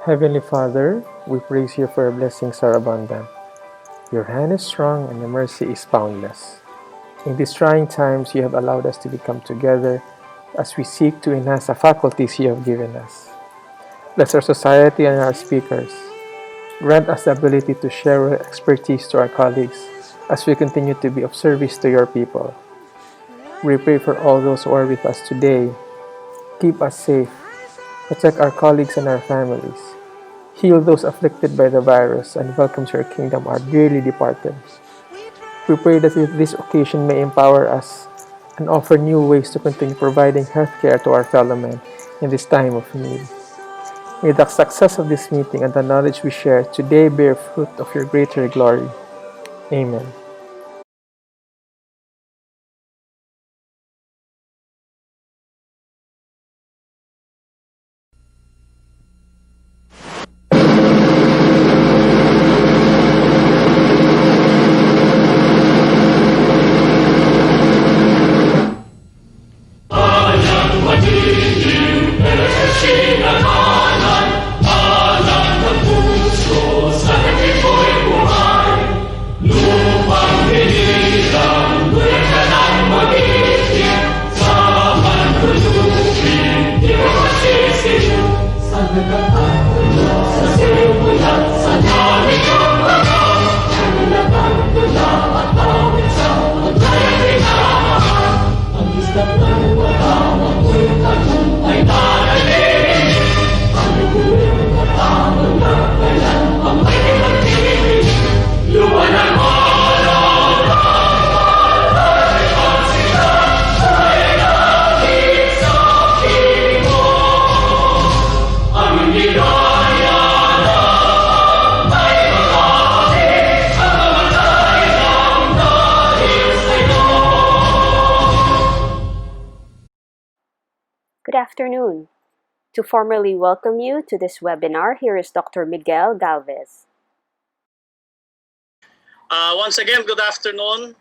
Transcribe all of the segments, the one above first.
Heavenly Father, we praise you for your blessings are abundant. Your hand is strong and your mercy is boundless. In these trying times, you have allowed us to become together as we seek to enhance the faculties you have given us. Bless our society and our speakers. Grant us the ability to share our expertise to our colleagues as we continue to be of service to your people. We pray for all those who are with us today. Keep us safe. Protect our colleagues and our families. Heal those afflicted by the virus and welcome to your kingdom our dearly departed. We pray that this occasion may empower us and offer new ways to continue providing healthcare to our fellow men in this time of need. May the success of this meeting and the knowledge we share today bear fruit of your greater glory. Amen. Good afternoon. To formally welcome you to this webinar, here is Dr. Miguel Galvez. Once again, good afternoon.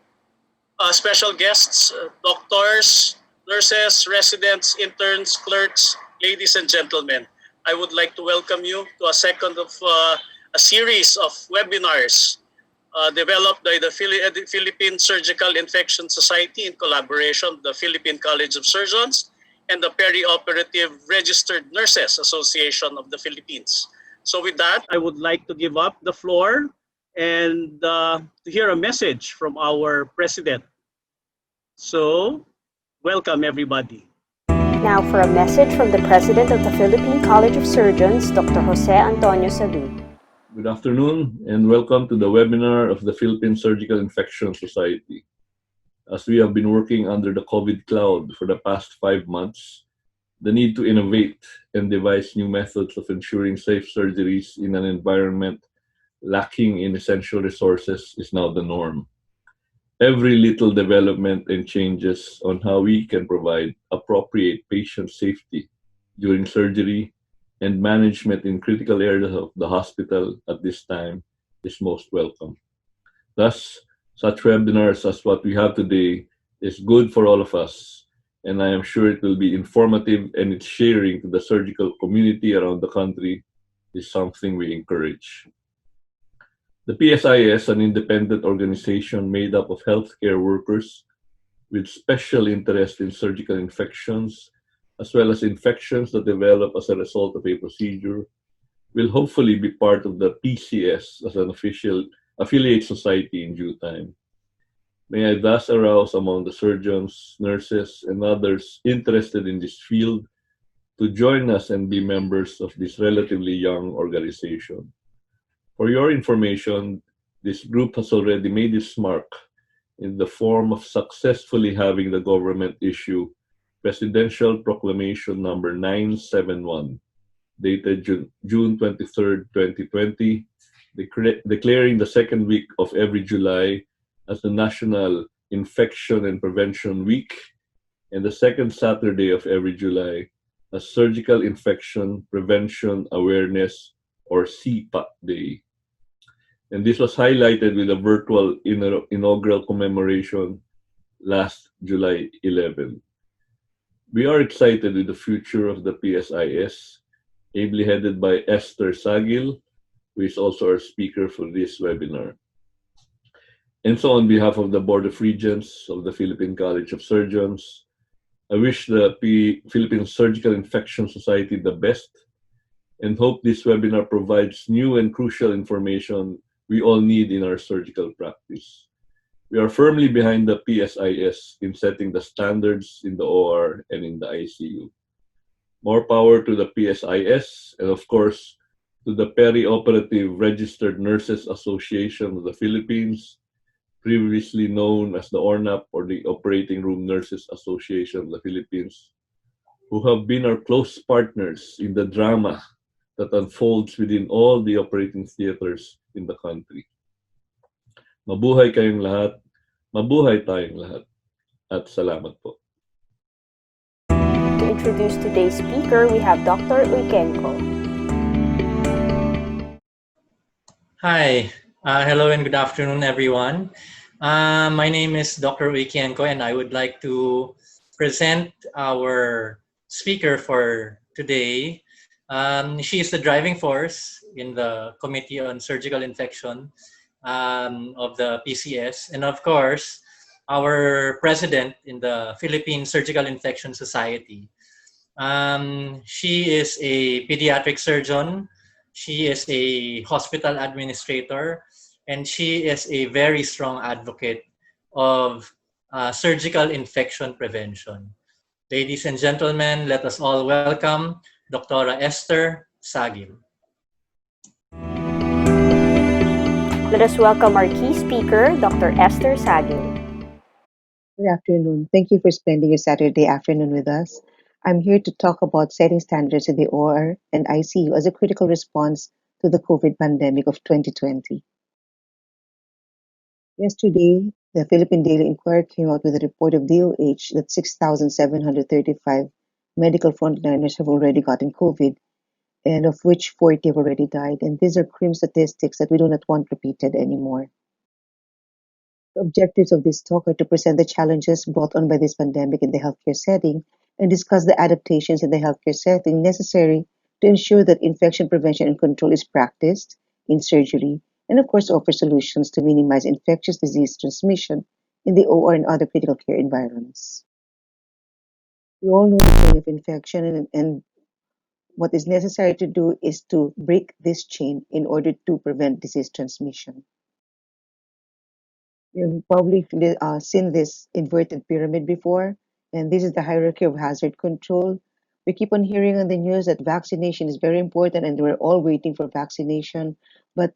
Special guests, doctors, nurses, residents, interns, clerks, ladies and gentlemen. I would like to welcome you to a second of a series of webinars developed by the Philippine Surgical Infection Society in collaboration with the Philippine College of Surgeons and the Perioperative Registered Nurses Association of the Philippines. So with that, I would like to give up the floor and to hear a message from our president. So, welcome everybody. Now for a message from the President of the Philippine College of Surgeons, Dr. Jose Antonio Saguil. Good afternoon and welcome to the webinar of the Philippine Surgical Infection Society. As we have been working under the COVID cloud for the past 5 months, the need to innovate and devise new methods of ensuring safe surgeries in an environment lacking in essential resources is now the norm. Every little development and changes on how we can provide appropriate patient safety during surgery and management in critical areas of the hospital at this time is most welcome. Thus, such webinars as what we have today is good for all of us, and I am sure it will be informative, and its sharing to the surgical community around the country is something we encourage. The PSIS, an independent organization made up of healthcare workers with special interest in surgical infections, as well as infections that develop as a result of a procedure, will hopefully be part of the PCS as an official affiliate society in due time. May I thus arouse among the surgeons, nurses, and others interested in this field to join us and be members of this relatively young organization. For your information, this group has already made its mark in the form of successfully having the government issue Presidential Proclamation number 971, dated June 23rd, 2020, declaring the second week of every July as the National Infection and Prevention Week and the second Saturday of every July as Surgical Infection Prevention Awareness or CPAP Day. And this was highlighted with a virtual inaugural commemoration last July 11. We are excited with the future of the PSIS ably headed by Esther Saguil, who is also our speaker for this webinar. And so on behalf of the Board of Regents of the Philippine College of Surgeons, I wish the Philippine Surgical Infection Society the best and hope this webinar provides new and crucial information we all need in our surgical practice. We are firmly behind the PSIS in setting the standards in the OR and in the ICU. More power to the PSIS and, of course, to the Perioperative Registered Nurses Association of the Philippines, previously known as the ORNAP, or the Operating Room Nurses Association of the Philippines, who have been our close partners in the drama that unfolds within all the operating theaters in the country. Mabuhay kayong lahat, mabuhay tayong lahat, at salamat po. To introduce today's speaker, we have Dr. Uykenko. Hi, hello and good afternoon, everyone. My name is Dr. Uykenko, and I would like to present our speaker for today. She is the driving force in the Committee on Surgical Infection of the PCS, and of course, our president in the Philippine Surgical Infection Society. She is a pediatric surgeon. She is a hospital administrator, and she is a very strong advocate of surgical infection prevention. Ladies and gentlemen, let us all welcome Dr. Esther Saguil. Let us welcome our key speaker, Dr. Esther Saguil. Good afternoon. Thank you for spending your Saturday afternoon with us. I'm here to talk about setting standards in the OR and ICU as a critical response to the COVID pandemic of 2020. Yesterday, the Philippine Daily Inquirer came out with a report of DOH that 6,735 medical frontliners have already gotten COVID, and of which 40 have already died. And these are grim statistics that we do not want repeated anymore. The objectives of this talk are to present the challenges brought on by this pandemic in the healthcare setting and discuss the adaptations in the healthcare setting necessary to ensure that infection prevention and control is practiced in surgery, and of course offer solutions to minimize infectious disease transmission in the OR and other critical care environments. We all know the chain of infection, and what is necessary to do is to break this chain in order to prevent disease transmission. You've probably seen this inverted pyramid before, and this is the hierarchy of hazard control. We keep on hearing on the news that vaccination is very important and we're all waiting for vaccination. But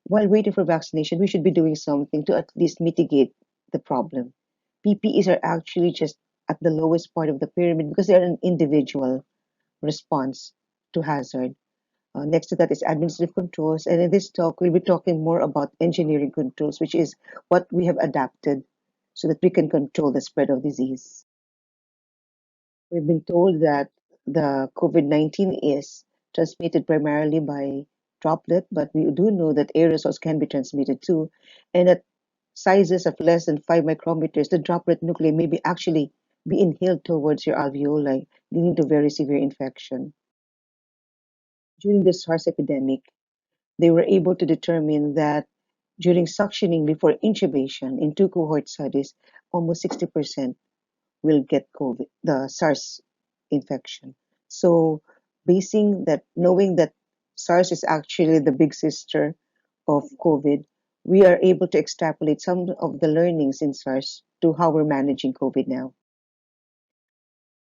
while waiting for vaccination, we should be doing something to at least mitigate the problem. PPEs are actually just at the lowest part of the pyramid because they're an individual response to hazard. Next to that is administrative controls, and in this talk, we'll be talking more about engineering controls, which is what we have adapted so that we can control the spread of disease. We've been told that the COVID-19 is transmitted primarily by droplet, but we do know that aerosols can be transmitted too, and at sizes of less than 5 micrometers, the droplet nuclei may be actually be inhaled towards your alveoli, leading to very severe infection. During the SARS epidemic, they were able to determine that during suctioning before intubation in 2 cohort studies, almost 60% will get COVID, the SARS infection. So knowing that SARS is actually the big sister of COVID, we are able to extrapolate some of the learnings in SARS to how we're managing COVID now.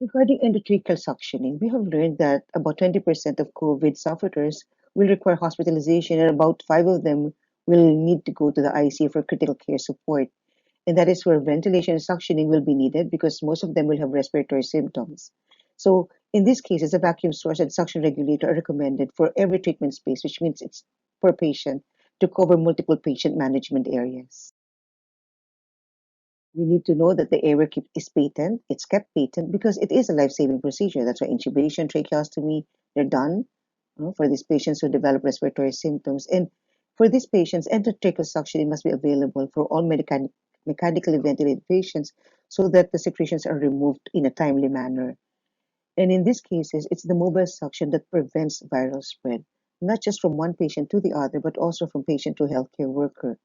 Regarding endotracheal suctioning, we have learned that about 20% of COVID sufferers will require hospitalization, and about 5 of them will need to go to the ICU for critical care support. And that is where ventilation and suctioning will be needed because most of them will have respiratory symptoms. So in these cases, a vacuum source and suction regulator are recommended for every treatment space, which means it's per patient to cover multiple patient management areas. We need to know that the airway is patent. It's kept patent because it is a life-saving procedure. That's why intubation, tracheostomy, they're done for these patients who develop respiratory symptoms. And for these patients, endotracheal suctioning must be available for all mechanically ventilated patients so that the secretions are removed in a timely manner. And in these cases, it's the mobile suction that prevents viral spread, not just from one patient to the other, but also from patient to healthcare worker.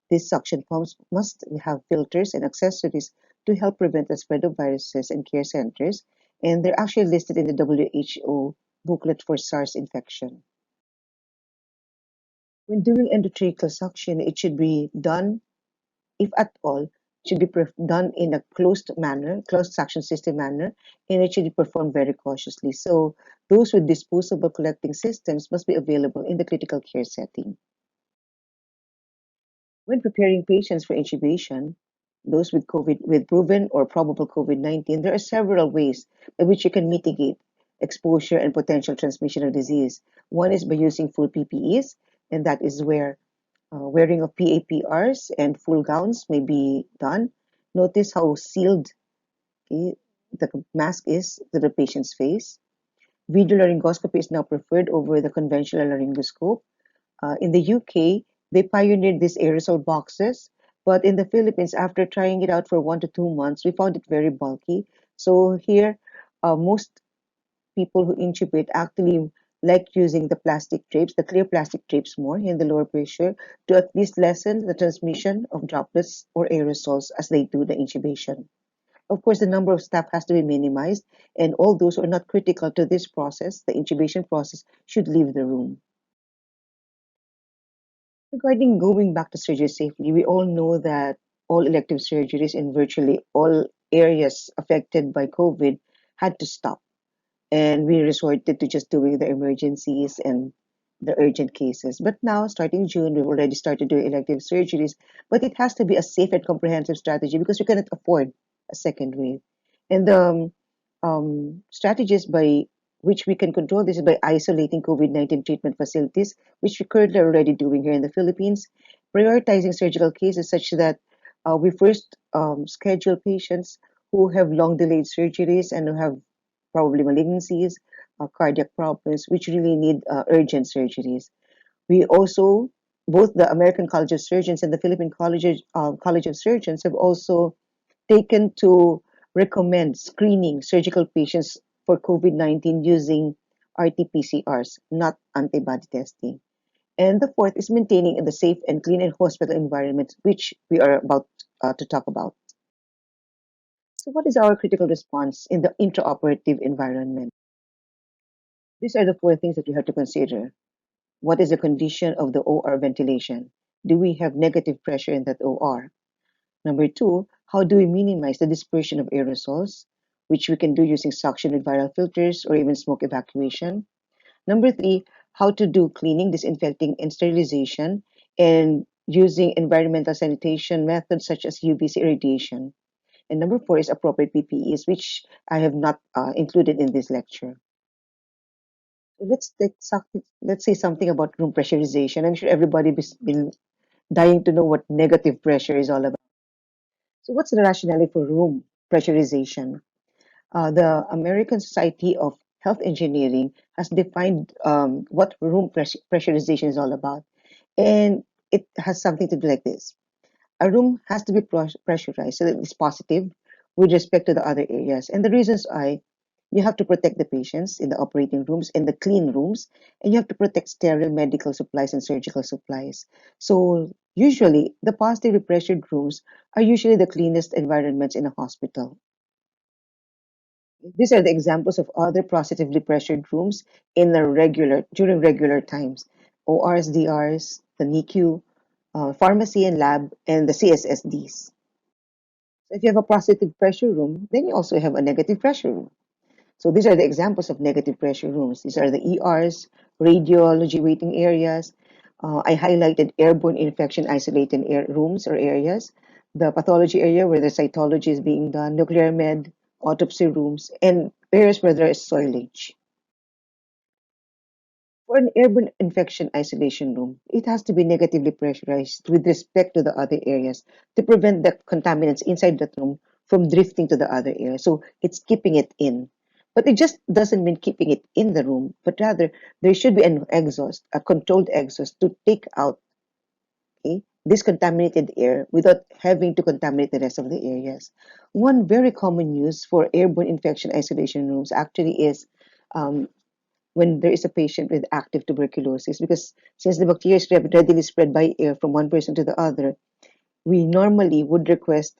These suction pumps must have filters and accessories to help prevent the spread of viruses in care centers, and they're actually listed in the WHO booklet for SARS infection. When doing endotracheal suction, it should be done, if at all, should be done in a closed manner, closed suction system manner, and it should be performed very cautiously. So those with disposable collecting systems must be available in the critical care setting. When preparing patients for intubation, those with COVID, with proven or probable COVID-19, there are several ways by which you can mitigate exposure and potential transmission of disease. One is by using full PPEs, and that is where wearing of PAPRs and full gowns may be done. Notice how sealed, okay, the mask is to the patient's face. Video laryngoscopy is now preferred over the conventional laryngoscope. In the UK, they pioneered these aerosol boxes, but in the Philippines, after trying it out for 1 to 2 months, we found it very bulky. So here, most people who intubate actually like using the plastic drapes, the clear plastic drapes more in the lower pressure to at least lessen the transmission of droplets or aerosols as they do the intubation. Of course, the number of staff has to be minimized, and all those who are not critical to this process, the intubation process, should leave the room. Regarding going back to surgery safely, we all know that all elective surgeries in virtually all areas affected by COVID had to stop, and we resorted to just doing the emergencies and the urgent cases. But now, starting June, we've already started doing elective surgeries, but it has to be a safe and comprehensive strategy because we cannot afford a second wave. And the strategies by which we can control this is by isolating COVID-19 treatment facilities, which we currently are already doing here in the Philippines, prioritizing surgical cases such that we first schedule patients who have long delayed surgeries and who have probably malignancies, cardiac problems, which really need urgent surgeries. We also, both the American College of Surgeons and the Philippine College of Surgeons have also taken to recommend screening surgical patients for COVID-19 using RT-PCRs, not antibody testing. And the fourth is maintaining the safe and clean and hospital environment, which we are about to talk about. So what is our critical response in the intraoperative environment? These are the four things that you have to consider. What is the condition of the OR ventilation? Do we have negative pressure in that OR? Number two, how do we minimize the dispersion of aerosols, which we can do using suction with viral filters or even smoke evacuation? Number three, how to do cleaning, disinfecting, and sterilization, and using environmental sanitation methods such as UVC irradiation. And number four is appropriate PPEs, which I have not included in this lecture. Let's say something about room pressurization. I'm sure everybody has been dying to know what negative pressure is all about. So, what's the rationale for room pressurization? The American Society of Health Engineering has defined what pressurization is all about, and it has something to do like this. A room has to be pressurized so that it's positive with respect to the other areas. And the reasons are you have to protect the patients in the operating rooms and the clean rooms, and you have to protect sterile medical supplies and surgical supplies. So usually the positively pressured rooms are usually the cleanest environments in a hospital. These are the examples of other positively pressured rooms in the during regular times. ORs, DRs, the NICU, pharmacy and lab, and the CSSDs. So if you have a positive pressure room, then you also have a negative pressure room. So these are the examples of negative pressure rooms. These are the ERs, radiology waiting areas. I highlighted airborne infection isolated rooms or areas, the pathology area where the cytology is being done, nuclear med, autopsy rooms, and areas where there is soilage. For an airborne infection isolation room, it has to be negatively pressurized with respect to the other areas to prevent the contaminants inside that room from drifting to the other areas. So it's keeping it in. But it just doesn't mean keeping it in the room, but rather there should be an exhaust, a controlled exhaust to take out, okay, this contaminated air without having to contaminate the rest of the areas. One very common use for airborne infection isolation rooms actually is um, when there is a patient with active tuberculosis, because since the bacteria is readily spread by air from one person to the other, we normally would request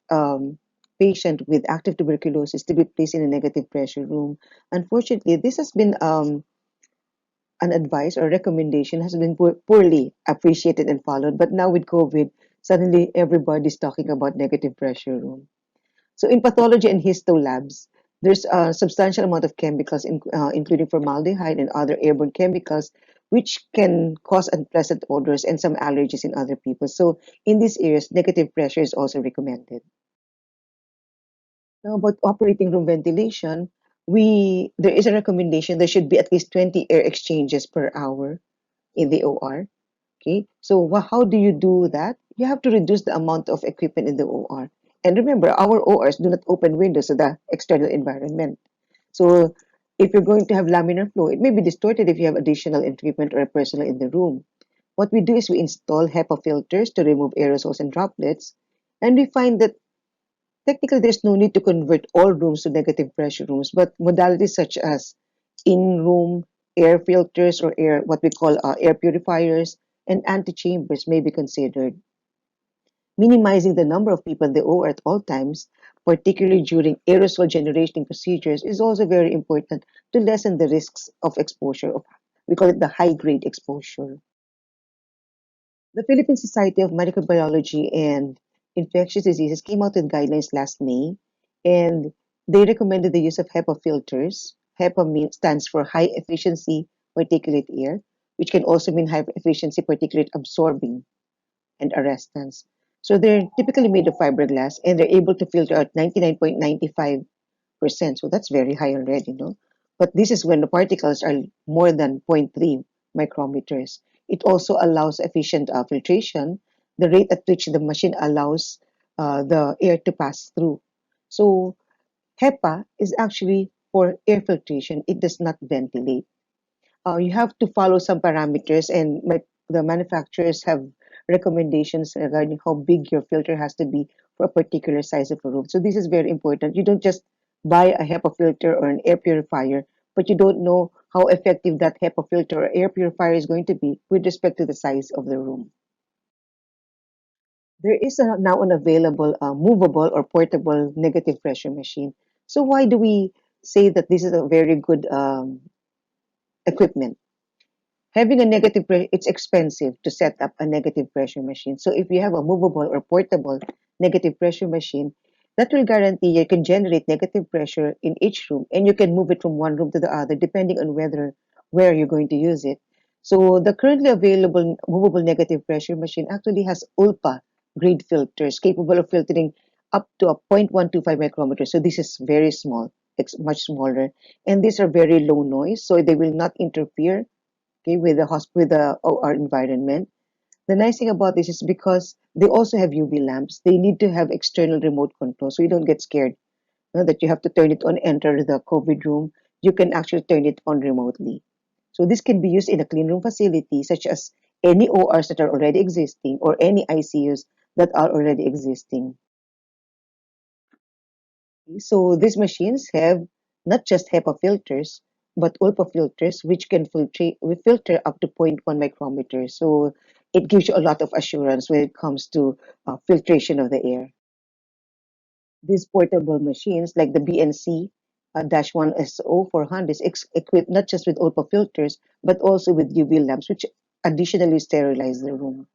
patient with active tuberculosis to be placed in a negative pressure room. Unfortunately, this has been an advice or recommendation has been poorly appreciated and followed. But now with COVID, suddenly everybody's talking about negative pressure room. So in pathology and histo labs, there's a substantial amount of chemicals, including formaldehyde and other airborne chemicals, which can cause unpleasant odors and some allergies in other people. So in these areas, negative pressure is also recommended. Now about operating room ventilation, there is a recommendation there should be at least 20 air exchanges per hour in the OR. Okay, so how do you do that? You have to reduce the amount of equipment in the OR. And remember, our ORs do not open windows to the external environment. So if you're going to have laminar flow, it may be distorted if you have additional equipment or personnel in the room. What we do is we install HEPA filters to remove aerosols and droplets. And we find that technically there's no need to convert all rooms to negative pressure rooms, but modalities such as in-room air filters or air, what we call air purifiers, and antechambers may be considered. Minimizing the number of people in the OR at all times, particularly during aerosol generating procedures, is also very important to lessen the risks of exposure. We call it the high-grade exposure. The Philippine Society of Microbiology and Infectious Diseases came out with guidelines last May, and they recommended the use of HEPA filters. Stands for high efficiency particulate air, which can also mean high efficiency particulate absorbing and arrestants. So they're typically made of fiberglass and they're able to filter out 99.95%. So that's very high already, no? But this is when the particles are more than zero point 0.3 micrometers. It also allows efficient filtration, the rate at which the machine allows the air to pass through. So HEPA is actually for air filtration. It does not ventilate. You have to follow some parameters, and the manufacturers have recommendations regarding how big your filter has to be for a particular size of a room. So this is very important. You don't just buy a HEPA filter or an air purifier, but you don't know how effective that HEPA filter or air purifier is going to be with respect to the size of the room. There is now an available movable or portable negative pressure machine. So why do we say that this is a very good equipment? Having a negative pressure, it's expensive to set up a negative pressure machine. So if you have a movable or portable negative pressure machine, that will guarantee you can generate negative pressure in each room and you can move it from one room to the other depending on where you're going to use it. So the currently available movable negative pressure machine actually has ULPA grade filters capable of filtering up to a 0.125 micrometer. So this is very small. It's much smaller. And these are very low noise, so they will not interfere, okay, with the OR environment. The nice thing about this is because they also have UV lamps, they need to have external remote control, so you don't get scared, that you have to turn it on, enter the COVID room. You can actually turn it on remotely. So this can be used in a clean room facility, such as any ORs that are already existing or any ICUs that are already existing. So these machines have not just HEPA filters, but ULPA filters, which can filter up to zero point 0.1 micrometers. So it gives you a lot of assurance when it comes to filtration of the air. These portable machines, like the BNC dash 1SO400, is equipped not just with ULPA filters, but also with UV lamps, which additionally sterilize the room.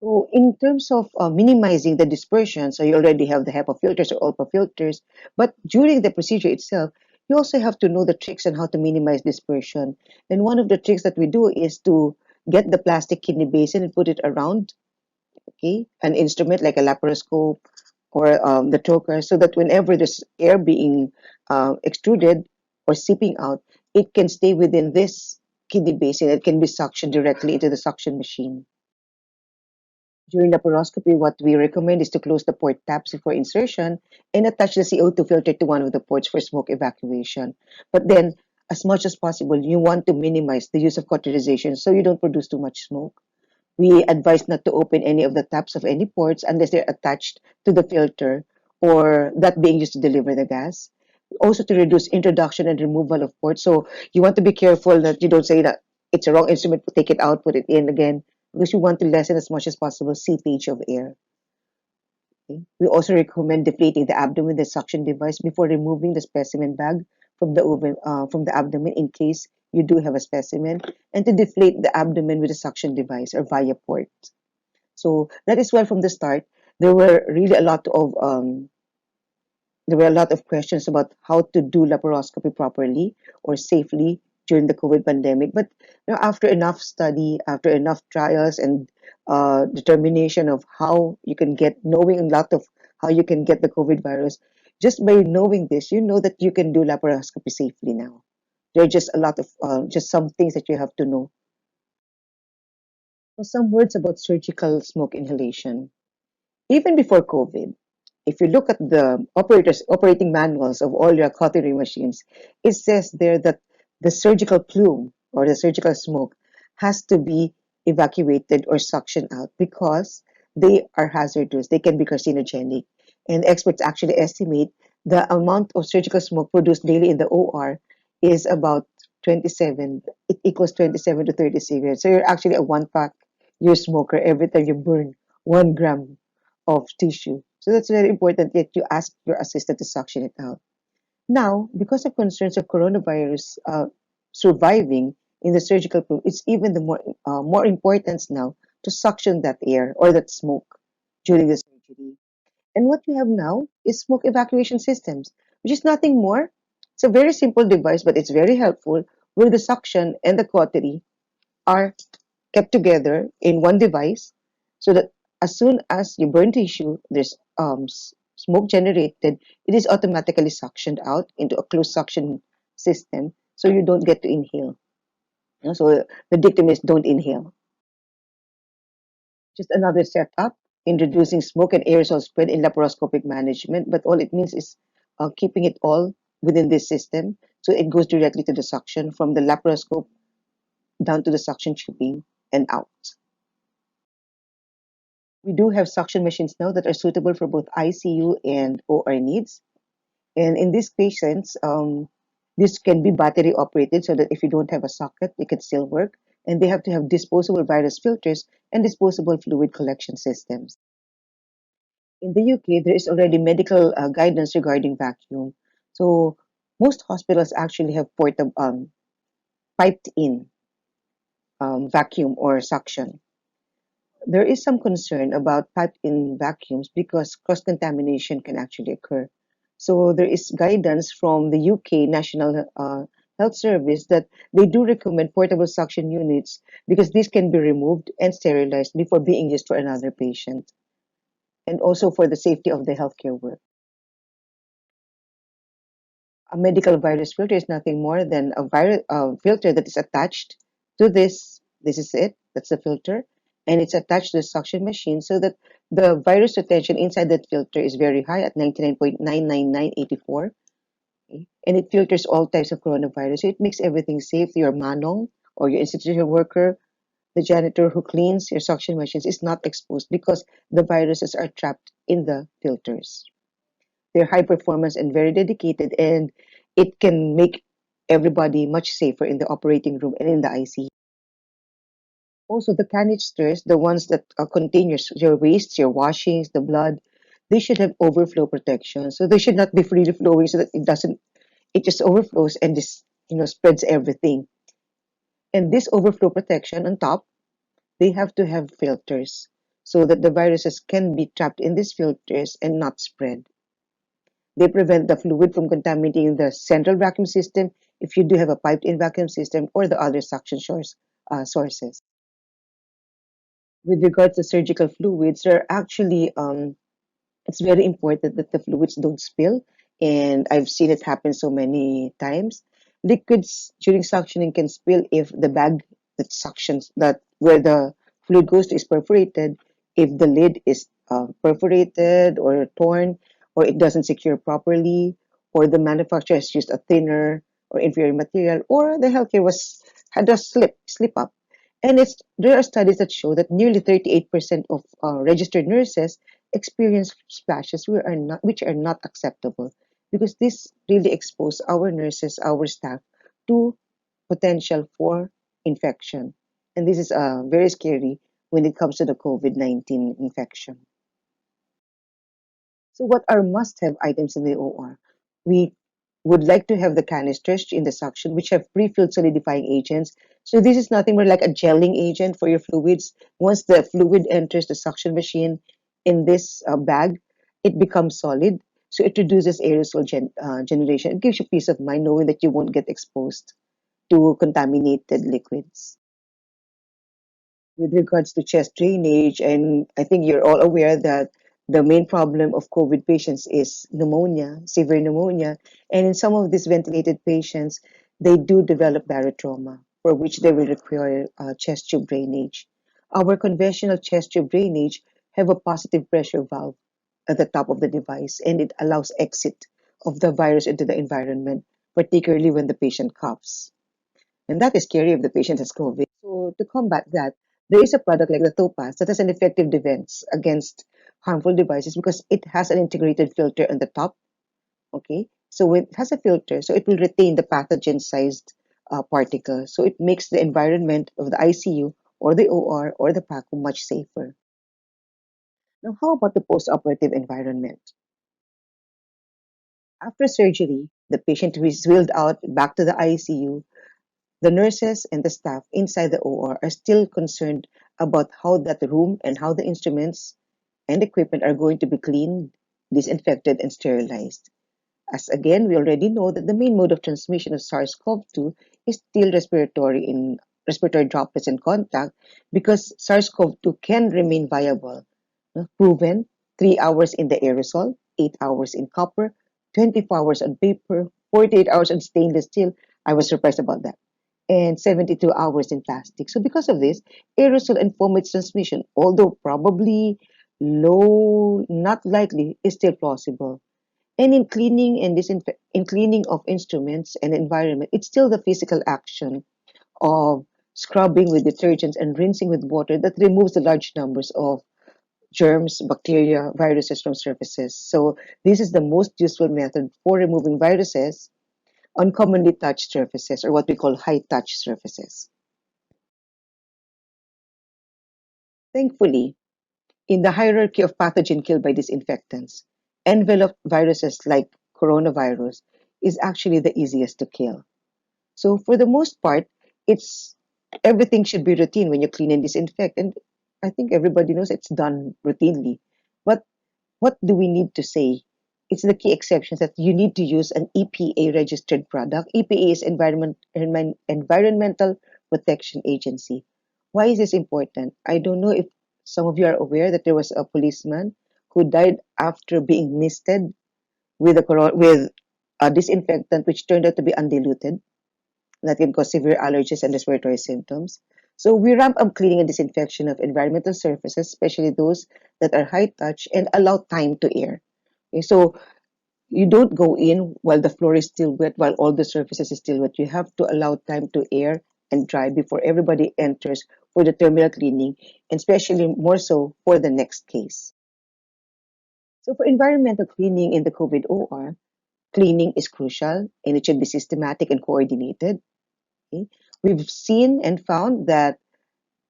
So in terms of minimizing the dispersion, so you already have the HEPA filters or ULPA filters, but during the procedure itself, you also have to know the tricks on how to minimize dispersion. And one of the tricks that we do is to get the plastic kidney basin and put it around, okay, an instrument like a laparoscope or the trocar, so that whenever there's air being extruded or seeping out, it can stay within this kidney basin. It can be suctioned directly into the suction machine. During laparoscopy, what we recommend is to close the port taps before insertion and attach the CO2 filter to one of the ports for smoke evacuation. But then, as much as possible, you want to minimize the use of cauterization so you don't produce too much smoke. We advise not to open any of the taps of any ports unless they're attached to the filter or that being used to deliver the gas. Also to reduce introduction and removal of ports. So you want to be careful that you don't say that it's a wrong instrument, take it out, put it in again, because you want to lessen as much as possible seepage of air. Okay. We also recommend deflating the abdomen with the suction device before removing the specimen bag from the abdomen in case you do have a specimen, and to deflate the abdomen with a suction device or via port. So that is why from the start there were really a lot of questions about how to do laparoscopy properly or safely during the COVID pandemic. But after enough study, after enough trials and determination of how you can get, knowing a lot of how you can get the COVID virus, just by knowing this, you know that you can do laparoscopy safely now. There are just a lot of just some things that you have to know. So some words about surgical smoke inhalation. Even before COVID, if you look at the operating manuals of all your cautery machines, it says there that the surgical plume or the surgical smoke has to be evacuated or suctioned out because they are hazardous. They can be carcinogenic. And experts actually estimate the amount of surgical smoke produced daily in the OR is about 27. It equals 27 to 30 cigarettes. So you're actually a one pack year smoker every time you burn 1 gram of tissue. So that's very important that you ask your assistant to suction it out. Now, because of concerns of coronavirus surviving in the surgical room, it's even the more importance now to suction that air or that smoke during the surgery. And what we have now is smoke evacuation systems, which is nothing more. It's a very simple device, but it's very helpful where the suction and the cautery are kept together in one device so that as soon as you burn tissue, there's smoke generated, it is automatically suctioned out into a closed suction system so you don't get to inhale. So the dictum is don't inhale. Just another setup, introducing smoke and aerosol spread in laparoscopic management, but all it means is keeping it all within this system so it goes directly to the suction from the laparoscope down to the suction tubing and out. We do have suction machines now that are suitable for both ICU and OR needs. And in these patients, this can be battery operated so that if you don't have a socket, it can still work. And they have to have disposable virus filters and disposable fluid collection systems. In the UK, there is already medical guidance regarding vacuum. So most hospitals actually have portable, piped in vacuum or suction. There is some concern about piped-in vacuums because cross-contamination can actually occur. So there is guidance from the UK National Health Service that they do recommend portable suction units because these can be removed and sterilized before being used for another patient, and also for the safety of the healthcare work. A medical virus filter is nothing more than a filter that is attached to this. This is it. That's the filter. And it's attached to the suction machine so that the virus retention inside that filter is very high at 99.99984. Okay? And it filters all types of coronavirus. So it makes everything safe. Your manong or your institutional worker, the janitor who cleans your suction machines is not exposed because the viruses are trapped in the filters. They're high performance and very dedicated, and it can make everybody much safer in the operating room and in the ICU. Also, the canisters, the ones that contain your wastes, your washings, the blood, they should have overflow protection. So they should not be freely flowing so that it just overflows and just, spreads everything. And this overflow protection on top, they have to have filters so that the viruses can be trapped in these filters and not spread. They prevent the fluid from contaminating the central vacuum system if you do have a piped-in vacuum system or the other suction sources. With regards to surgical fluids, they're actually it's very important that the fluids don't spill, and I've seen it happen so many times. Liquids during suctioning can spill if the bag that suctions that where the fluid goes to is perforated, if the lid is perforated or torn, or it doesn't secure properly, or the manufacturer has used a thinner or inferior material, or the healthcare was had a slip up, And there are studies that show that nearly 38% of registered nurses experience splashes which are not acceptable, because this really expose our nurses, our staff, to potential for infection. And this is very scary when it comes to the COVID-19 infection. So what are must-have items in the OR? We would like to have the canisters in the suction, which have pre-filled solidifying agents. So this is nothing more like a gelling agent for your fluids. Once the fluid enters the suction machine in this bag, it becomes solid. So it reduces aerosol generation. It gives you peace of mind knowing that you won't get exposed to contaminated liquids. With regards to chest drainage, and I think you're all aware that the main problem of COVID patients is pneumonia, severe pneumonia, and in some of these ventilated patients, they do develop barotrauma, for which they will require chest tube drainage. Our conventional chest tube drainage have a positive pressure valve at the top of the device, and it allows exit of the virus into the environment, particularly when the patient coughs. And that is scary if the patient has COVID. So to combat that, there is a product like the Topaz that has an effective defense against harmful devices because it has an integrated filter on the top. Okay, so it has a filter, so it will retain the pathogen-sized particles. So it makes the environment of the ICU or the OR or the PACU much safer. Now, how about the post-operative environment? After surgery, the patient is wheeled out back to the ICU. The nurses and the staff inside the OR are still concerned about how that room and how the instruments and equipment are going to be cleaned, disinfected, and sterilized. As again, we already know that the main mode of transmission of SARS-CoV-2 is still respiratory droplets and contact, because SARS-CoV-2 can remain viable. Proven 3 hours in the aerosol, 8 hours in copper, 24 hours on paper, 48 hours on stainless steel. I was surprised about that, and 72 hours in plastic. So because of this, aerosol and fomites transmission, although probably low, not likely, is still plausible. And in cleaning and in cleaning of instruments and environment, it's still the physical action of scrubbing with detergents and rinsing with water that removes the large numbers of germs, bacteria, viruses from surfaces. So this is the most useful method for removing viruses on commonly touched surfaces, or what we call high touch surfaces. Thankfully, in the hierarchy of pathogen killed by disinfectants, enveloped viruses like coronavirus is actually the easiest to kill. So for the most part, it's everything should be routine when you clean and disinfect, and I think everybody knows it's done routinely. But what do we need to say? It's the key exceptions that you need to use an EPA registered product. EPA is Environmental Protection Agency. Why is this important? I don't know if some of you are aware that there was a policeman who died after being misted with a disinfectant which turned out to be undiluted, that can cause severe allergies and respiratory symptoms. So we ramp up cleaning and disinfection of environmental surfaces, especially those that are high touch, and allow time to air. Okay, so you don't go in while the floor is still wet, while all the surfaces is still wet. You have to allow time to air and dry before everybody enters for the terminal cleaning, and especially more so for the next case. So for environmental cleaning in the COVID OR, cleaning is crucial and it should be systematic and coordinated. Okay? We've seen and found that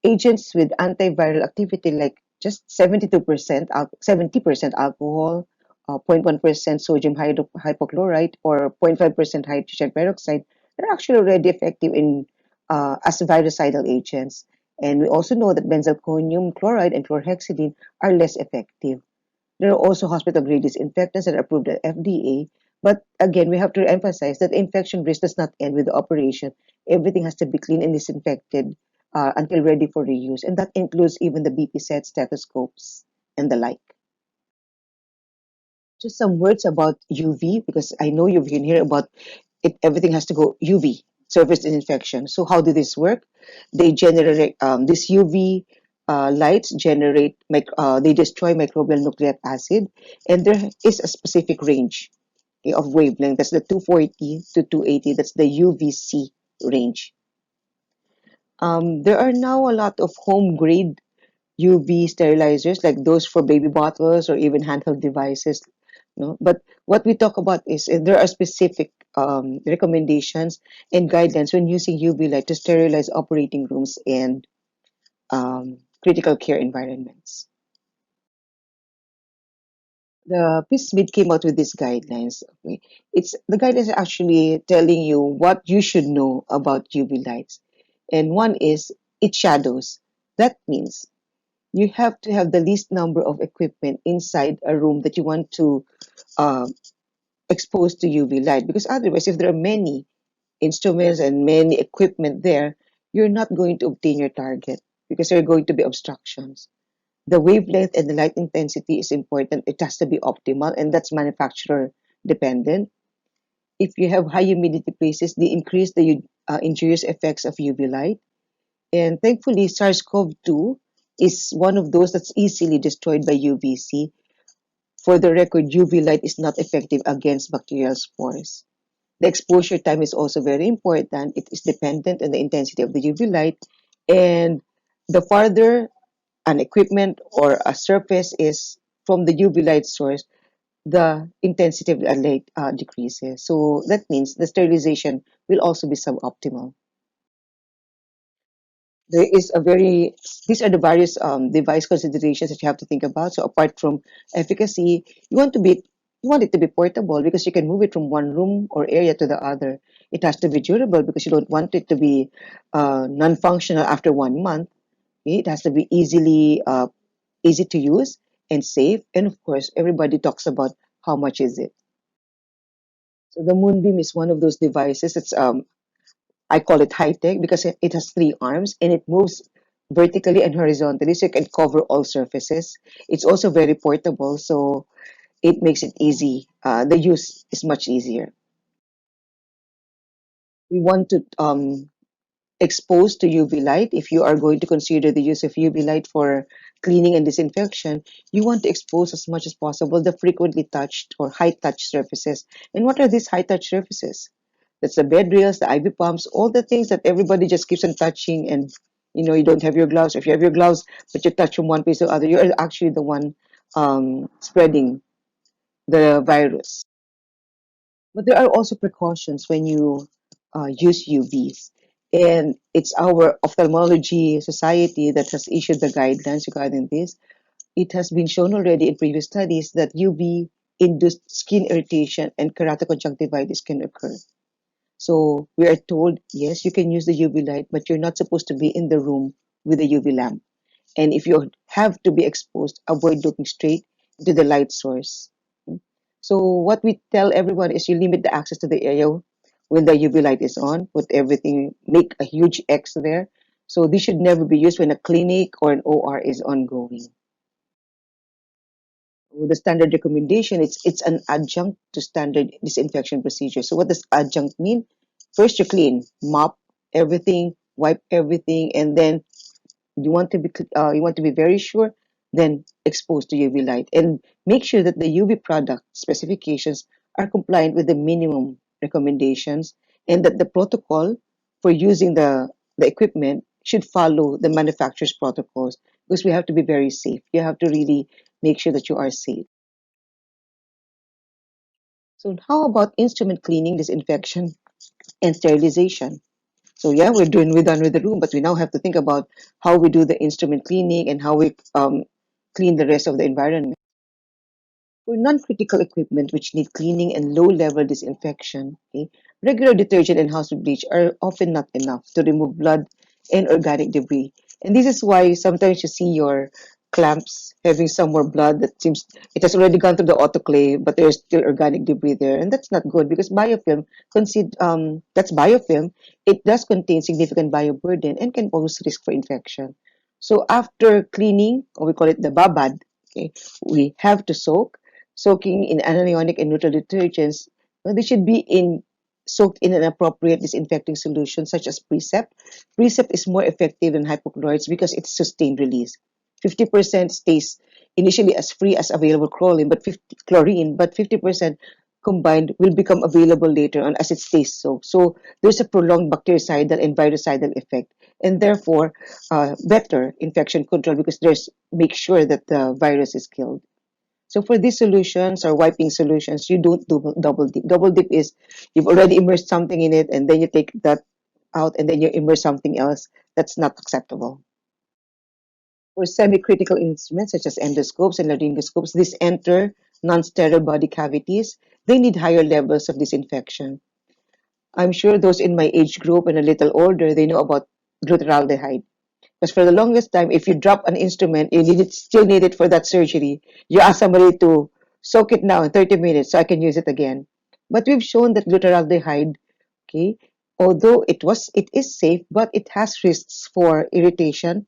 agents with antiviral activity, like just 72%, 70% alcohol, 0.1% sodium hypochlorite, or 0.5% hydrogen peroxide, are actually already effective in as virucidal agents. And we also know that benzalkonium chloride and chlorhexidine are less effective. There are also hospital-grade disinfectants that are approved at FDA. But again, we have to emphasize that infection risk does not end with the operation. Everything has to be cleaned and disinfected until ready for reuse. And that includes even the BP sets, stethoscopes, and the like. Just some words about UV, because I know you've been hearing about it. Everything has to go UV, surface disinfection. So how do this work? They generate this UV lights generate they destroy microbial nucleic acid, and there is a specific range, okay, of wavelength. That's the 240 to 280. That's the UVC range. There are now a lot of home grade UV sterilizers, like those for baby bottles or even handheld devices. No? But what we talk about is there are specific recommendations and guidelines when using UV light to sterilize operating rooms and critical care environments. The PSMID came out with these guidelines. Okay? It's the guidelines are actually telling you what you should know about UV lights. And one is it shadows. That means you have to have the least number of equipment inside a room that you want to uh, expose to UV light. Because otherwise, if there are many instruments and many equipment there, you're not going to obtain your target because there are going to be obstructions. The wavelength and the light intensity is important. It has to be optimal, and that's manufacturer dependent. If you have high humidity places, they increase the injurious effects of UV light. And thankfully, SARS-CoV-2 is one of those that's easily destroyed by UVC. For the record, UV light is not effective against bacterial spores. The exposure time is also very important. It is dependent on the intensity of the UV light. And the farther an equipment or a surface is from the UV light source, the intensity of the light decreases. So that means the sterilization will also be suboptimal. There is a very These are the various device considerations that you have to think about. So apart from efficacy, you want it to be portable because you can move it from one room or area to the other. It has to be durable because you don't want it to be non-functional after 1 month. Okay? It has to be easy to use and safe. And of course, everybody talks about how much is it. So the Moonbeam is one of those devices. It's I call it high tech because it has three arms and it moves vertically and horizontally, so it can cover all surfaces. It's also very portable, so it makes it easy. The use is much easier. We want to expose to UV light. If you are going to consider the use of UV light for cleaning and disinfection, you want to expose as much as possible the frequently touched or high touch surfaces. And what are these high touch surfaces? That's the bed rails, the IV pumps, all the things that everybody just keeps on touching, and you don't have your gloves. If you have your gloves but you touch from one place to the other, you're actually the one spreading the virus. But there are also precautions when you use UVs. And it's our ophthalmology society that has issued the guidelines regarding this. It has been shown already in previous studies that UV induced skin irritation and keratoconjunctivitis can occur. So we are told, yes, you can use the UV light, but you're not supposed to be in the room with a UV lamp. And if you have to be exposed, avoid looking straight into the light source. So what we tell everyone is you limit the access to the area when the UV light is on, put everything, make a huge X there. So this should never be used when a clinic or an OR is ongoing. The standard recommendation, it's an adjunct to standard disinfection procedure. So what does adjunct mean? First you clean, mop everything, wipe everything, and then you want to be very sure, then expose to UV light and make sure that the UV product specifications are compliant with the minimum recommendations, and that the protocol for using the equipment should follow the manufacturer's protocols, because we have to be very safe. You have to really make sure that you are safe. So how about instrument cleaning, disinfection, and sterilization? So yeah, we're done with the room, but we now have to think about how we do the instrument cleaning and how we clean the rest of the environment. For non-critical equipment which need cleaning and low-level disinfection, okay, regular detergent and household bleach are often not enough to remove blood and organic debris. And this is why sometimes you see your clamps having some more blood that seems it has already gone through the autoclave, but there's still organic debris there, and that's not good because biofilm, that's biofilm. It does contain significant bioburden and can pose risk for infection. So after cleaning, or we call it the babad, okay, we have to soaking in anionic and neutral detergents. They should be soaked in an appropriate disinfecting solution such as Precep. Precep is more effective than hypochlorites because it's sustained release. 50% stays initially as free as available chlorine, but 50% combined will become available later on as it stays soaked. So there's a prolonged bactericidal and virucidal effect. and therefore better infection control because there's make sure that the virus is killed. So for these solutions or wiping solutions, you don't do double dip. Double dip is you've already immersed something in it and then you take that out and then you immerse something else. That's not acceptable. For semi-critical instruments such as endoscopes and laryngoscopes, these enter non-sterile body cavities. They need higher levels of disinfection. I'm sure those in my age group and a little older, they know about glutaraldehyde. Because for the longest time, if you drop an instrument, you need it, still need it for that surgery. You ask somebody to soak it now in 30 minutes so I can use it again. But we've shown that glutaraldehyde, okay, although it is safe, but it has risks for irritation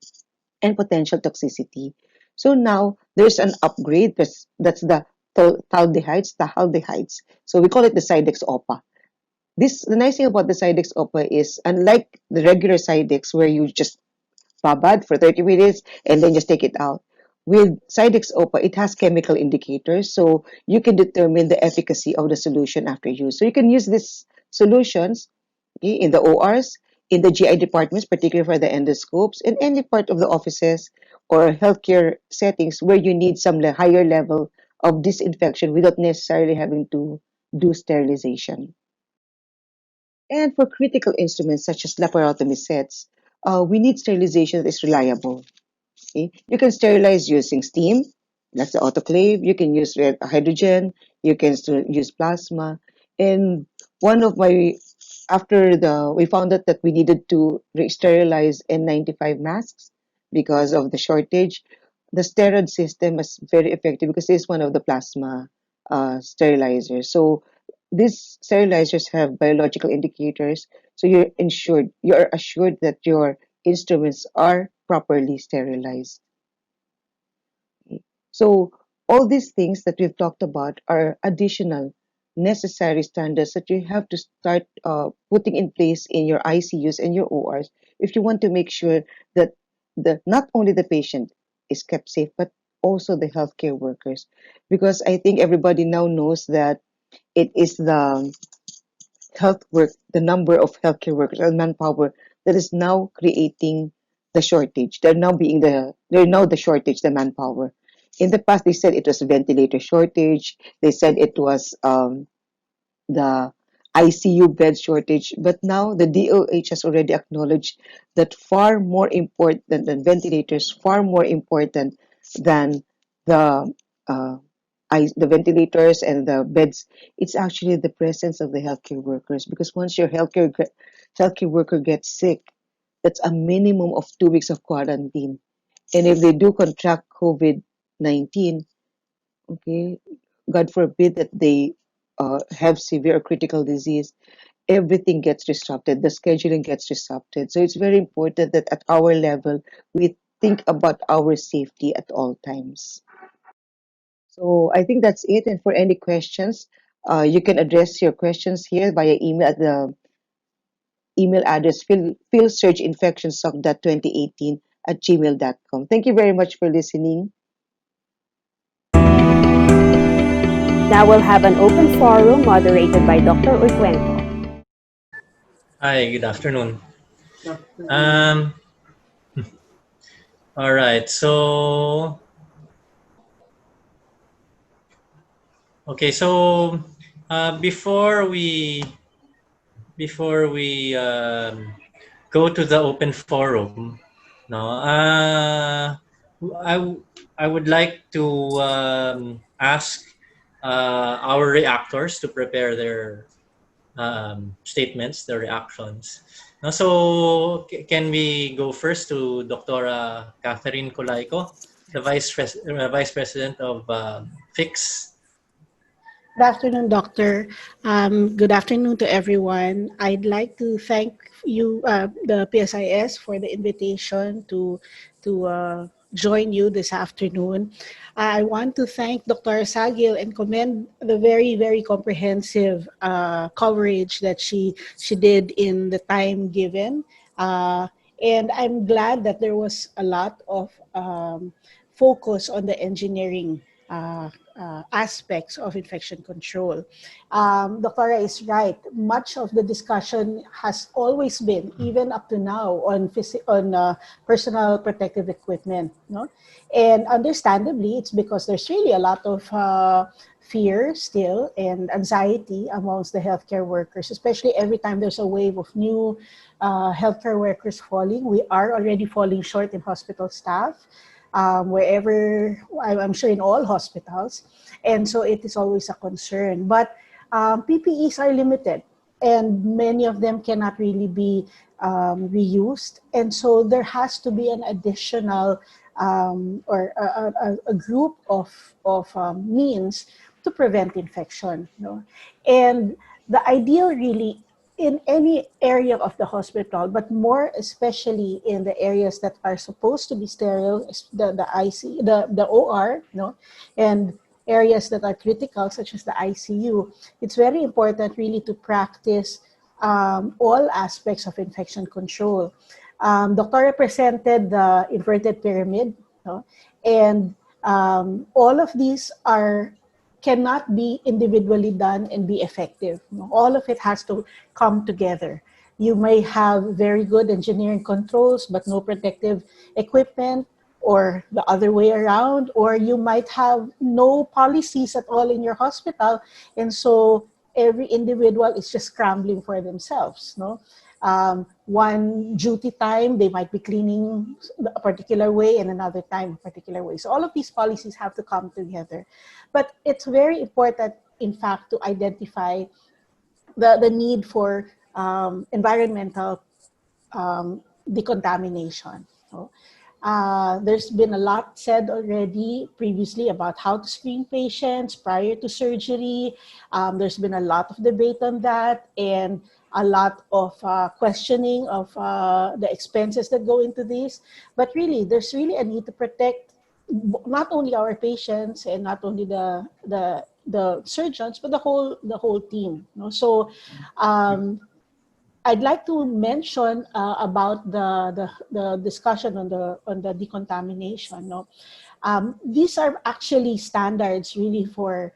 and potential toxicity. So now there's an upgrade. That's the taldehydes. So we call it the Sidex OPA. The nice thing about the Sidex OPA is unlike the regular Sidex where you just babad for 30 minutes and then just take it out. With Sidex OPA, it has chemical indicators, so you can determine the efficacy of the solution after use. So you can use these solutions, okay, in the ORs, in the GI departments, particularly for the endoscopes, in any part of the offices or healthcare settings where you need some higher level of disinfection without necessarily having to do sterilization. And for critical instruments such as laparotomy sets, we need sterilization that is reliable. Okay? You can sterilize using steam, that's the autoclave. You can use hydrogen. You can use plasma. And one of my after the we found out that we needed to sterilize N95 masks because of the shortage. The steroid system is very effective because it's one of the plasma sterilizers. So these sterilizers have biological indicators, so you're assured that your instruments are properly sterilized. So all these things that we've talked about are additional necessary standards that you have to start putting in place in your ICUs and your ORs if you want to make sure that not only the patient is kept safe, but also the healthcare workers. Because I think everybody now knows that it is the number of healthcare workers and manpower that is now creating the shortage. They're now the shortage, the manpower. In the past, they said it was ventilator shortage. They said it was the ICU bed shortage. But now the DOH has already acknowledged that far more important than ventilators, far more important than the uh, the ventilators and the beds, it's actually the presence of the healthcare workers. Because once your healthcare worker gets sick, that's a minimum of 2 weeks of quarantine. And if they do contract COVID-19, okay, God forbid that they have severe or critical disease, everything gets disrupted. The scheduling gets disrupted. So it's very important that at our level, we think about our safety at all times. So I think that's it. And for any questions, you can address your questions here via email at the email address philsurginfectionsoc.2018@gmail.com. Thank you very much for listening. Now we'll have an open forum moderated by Dr. Uycuenco. Hi, good afternoon. Um, all right. So, okay. So, before we go to the open forum, no, I would like to ask our reactors to prepare their statements, their reactions. No, so can we go first to Dr. Catherine Colaiko, the Vice President of FIX? Good afternoon, Doctor. Good afternoon to everyone. I'd like to thank you, the PSIS, for the invitation to join you this afternoon. I want to thank Dr. Saguil and commend the very, very comprehensive coverage that she did in the time given. And I'm glad that there was a lot of focus on the engineering aspects of infection control. Doctora is right. Much of the discussion has always been, even up to now, on personal protective equipment. No? And understandably, it's because there's really a lot of fear still and anxiety amongst the healthcare workers, especially every time there's a wave of new healthcare workers falling. We are already falling short in hospital staff, wherever, I'm sure in all hospitals. And so it is always a concern. But PPEs are limited and many of them cannot really be reused. And so there has to be an additional or a group of means to prevent infection. You know? And the ideal really in any area of the hospital, but more especially in the areas that are supposed to be sterile, the IC, the OR, no, and areas that are critical, such as the ICU, it's very important really to practice all aspects of infection control. Doctor presented the inverted pyramid, no, and all of these cannot be individually done and be effective. All of it has to come together. You may have very good engineering controls, but no protective equipment, or the other way around, or you might have no policies at all in your hospital, and so every individual is just scrambling for themselves. No, one duty time they might be cleaning a particular way, and another time a particular way. So all of these policies have to come together. But it's very important, in fact, to identify the need for environmental decontamination. So, there's been a lot said already previously about how to screen patients prior to surgery. There's been a lot of debate on that, and a lot of questioning of the expenses that go into this. But really, there's really a need to protect not only our patients and not only the surgeons, but the whole team. You know? So I'd like to mention about the discussion on the decontamination. No? These are actually standards really for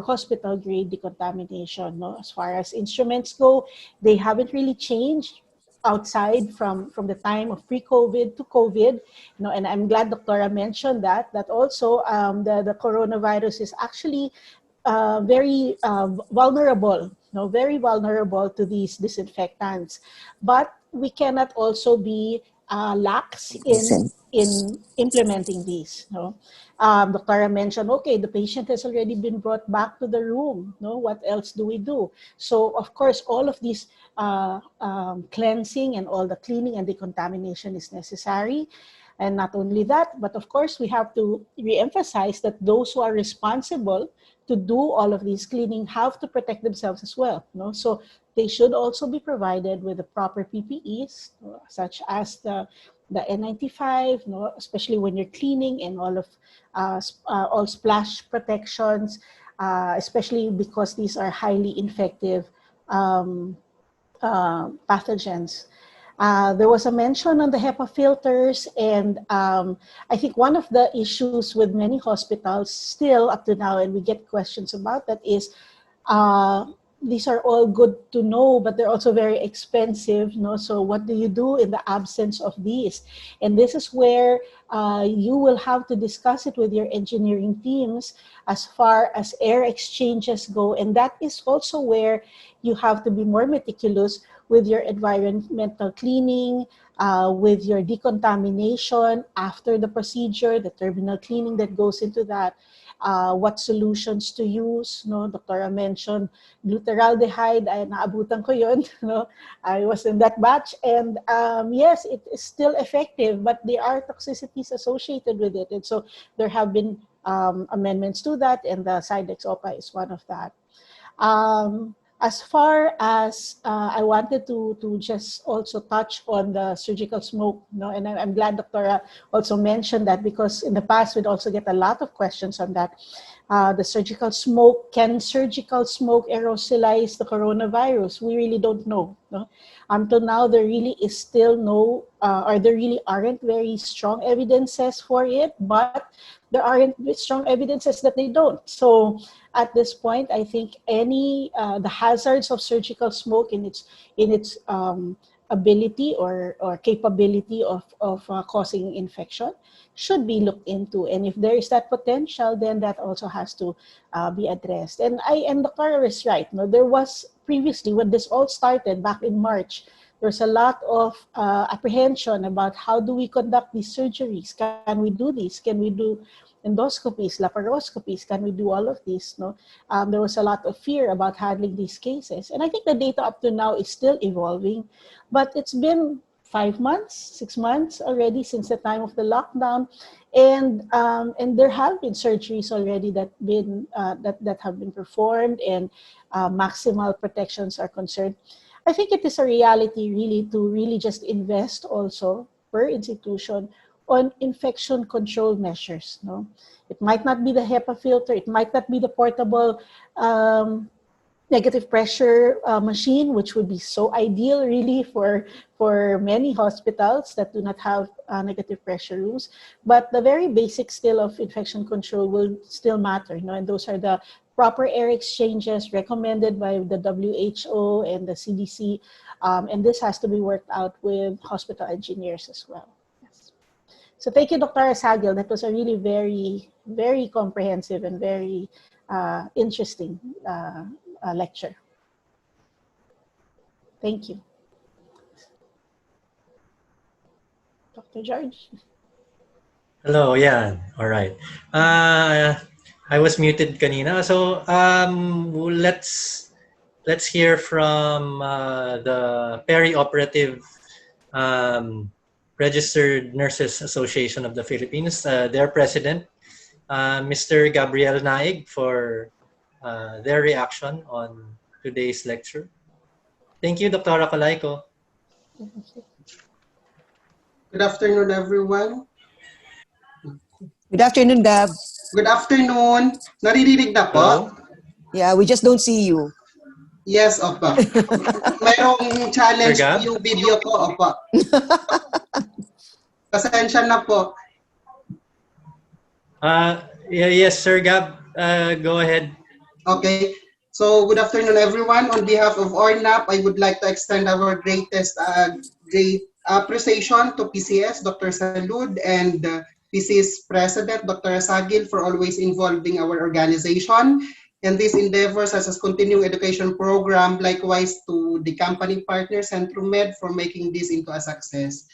hospital grade decontamination. No? As far as instruments go, they haven't really changed outside from the time of pre-COVID to COVID. You know, and I'm glad Doctora mentioned that also the coronavirus is actually very vulnerable, very vulnerable to these disinfectants. But we cannot also be lax in implementing these. Doctora mentioned, okay, the patient has already been brought back to the room. What else do we do? So, of course, all of these cleansing and all the cleaning and decontamination is necessary. And not only that, but of course, we have to re-emphasize that those who are responsible to do all of these cleaning have to protect themselves as well. So they should also be provided with the proper PPEs, such as the N95, especially when you're cleaning, and all splash protections, especially because these are highly infective pathogens. There was a mention on the HEPA filters, and I think one of the issues with many hospitals still up to now, and we get questions about that, is these are all good to know, but they're also very expensive. So what do you do in the absence of these? And this is where you will have to discuss it with your engineering teams as far as air exchanges go. And that is also where you have to be more meticulous with your environmental cleaning, with your decontamination after the procedure, the terminal cleaning that goes into that, what solutions to use. Doctora mentioned glutaraldehyde, ay naabutan ko yun. I was in that batch, and yes, it is still effective, but there are toxicities associated with it. And so there have been amendments to that, and the Sidex-OPA is one of that. As far as I wanted to just also touch on the surgical smoke, and I'm glad Doctora also mentioned that, because in the past we'd also get a lot of questions on that. the surgical smoke. Can surgical smoke aerosolize the coronavirus? We really don't know. No? Until now, there really is still no, or there really aren't very strong evidences for it, but there aren't strong evidences that they don't. So at this point, I think the hazards of surgical smoke in its ability or capability of causing infection should be looked into. And if there is that potential, then that also has to be addressed. And Dr. is right. No, there was previously, when this all started back in March, there's a lot of apprehension about how do we conduct these surgeries. Can we do this? Can we do endoscopies, laparoscopies? Can we do all of this? No, there was a lot of fear about handling these cases, and I think the data up to now is still evolving. But it's been 5 months, 6 months already since the time of the lockdown, and there have been surgeries already that have been performed, and maximal protections are concerned. I think it is a reality really to really just invest also per institution on infection control measures. No, it might not be the HEPA filter, it might not be the portable negative pressure machine, which would be so ideal really for many hospitals that do not have negative pressure rooms. But the very basic still of infection control will still matter, and those are the proper air exchanges recommended by the WHO and the CDC, and this has to be worked out with hospital engineers as well. Yes. So thank you, Dr. Saguil. That was a really very, very comprehensive and very interesting lecture. Thank you. Dr. George? Hello, yeah, all right. I was muted kanina. So let's hear from the Perioperative Registered Nurses Association of the Philippines, their president, Mr. Gabriel Naig, for their reaction on today's lecture. Thank you, Dr. Akalaiko. Good afternoon, everyone. Good afternoon, Gab. Good afternoon. Naririnig na po? Hello? Yeah, we just don't see you. Yes, opo. Mayroong challenge Sir Gab? yung video ko, opo. Pasensya na po. Yes, Sir Gab, go ahead. Okay. So, good afternoon, everyone. On behalf of ORNAP, I would like to extend our greatest great appreciation to PCS, Dr. Salud, and PCS President, Dr. Saguil, for always involving our organization and these endeavors as a continuing education program, likewise to the company partner, Centrum Med, for making this into a success.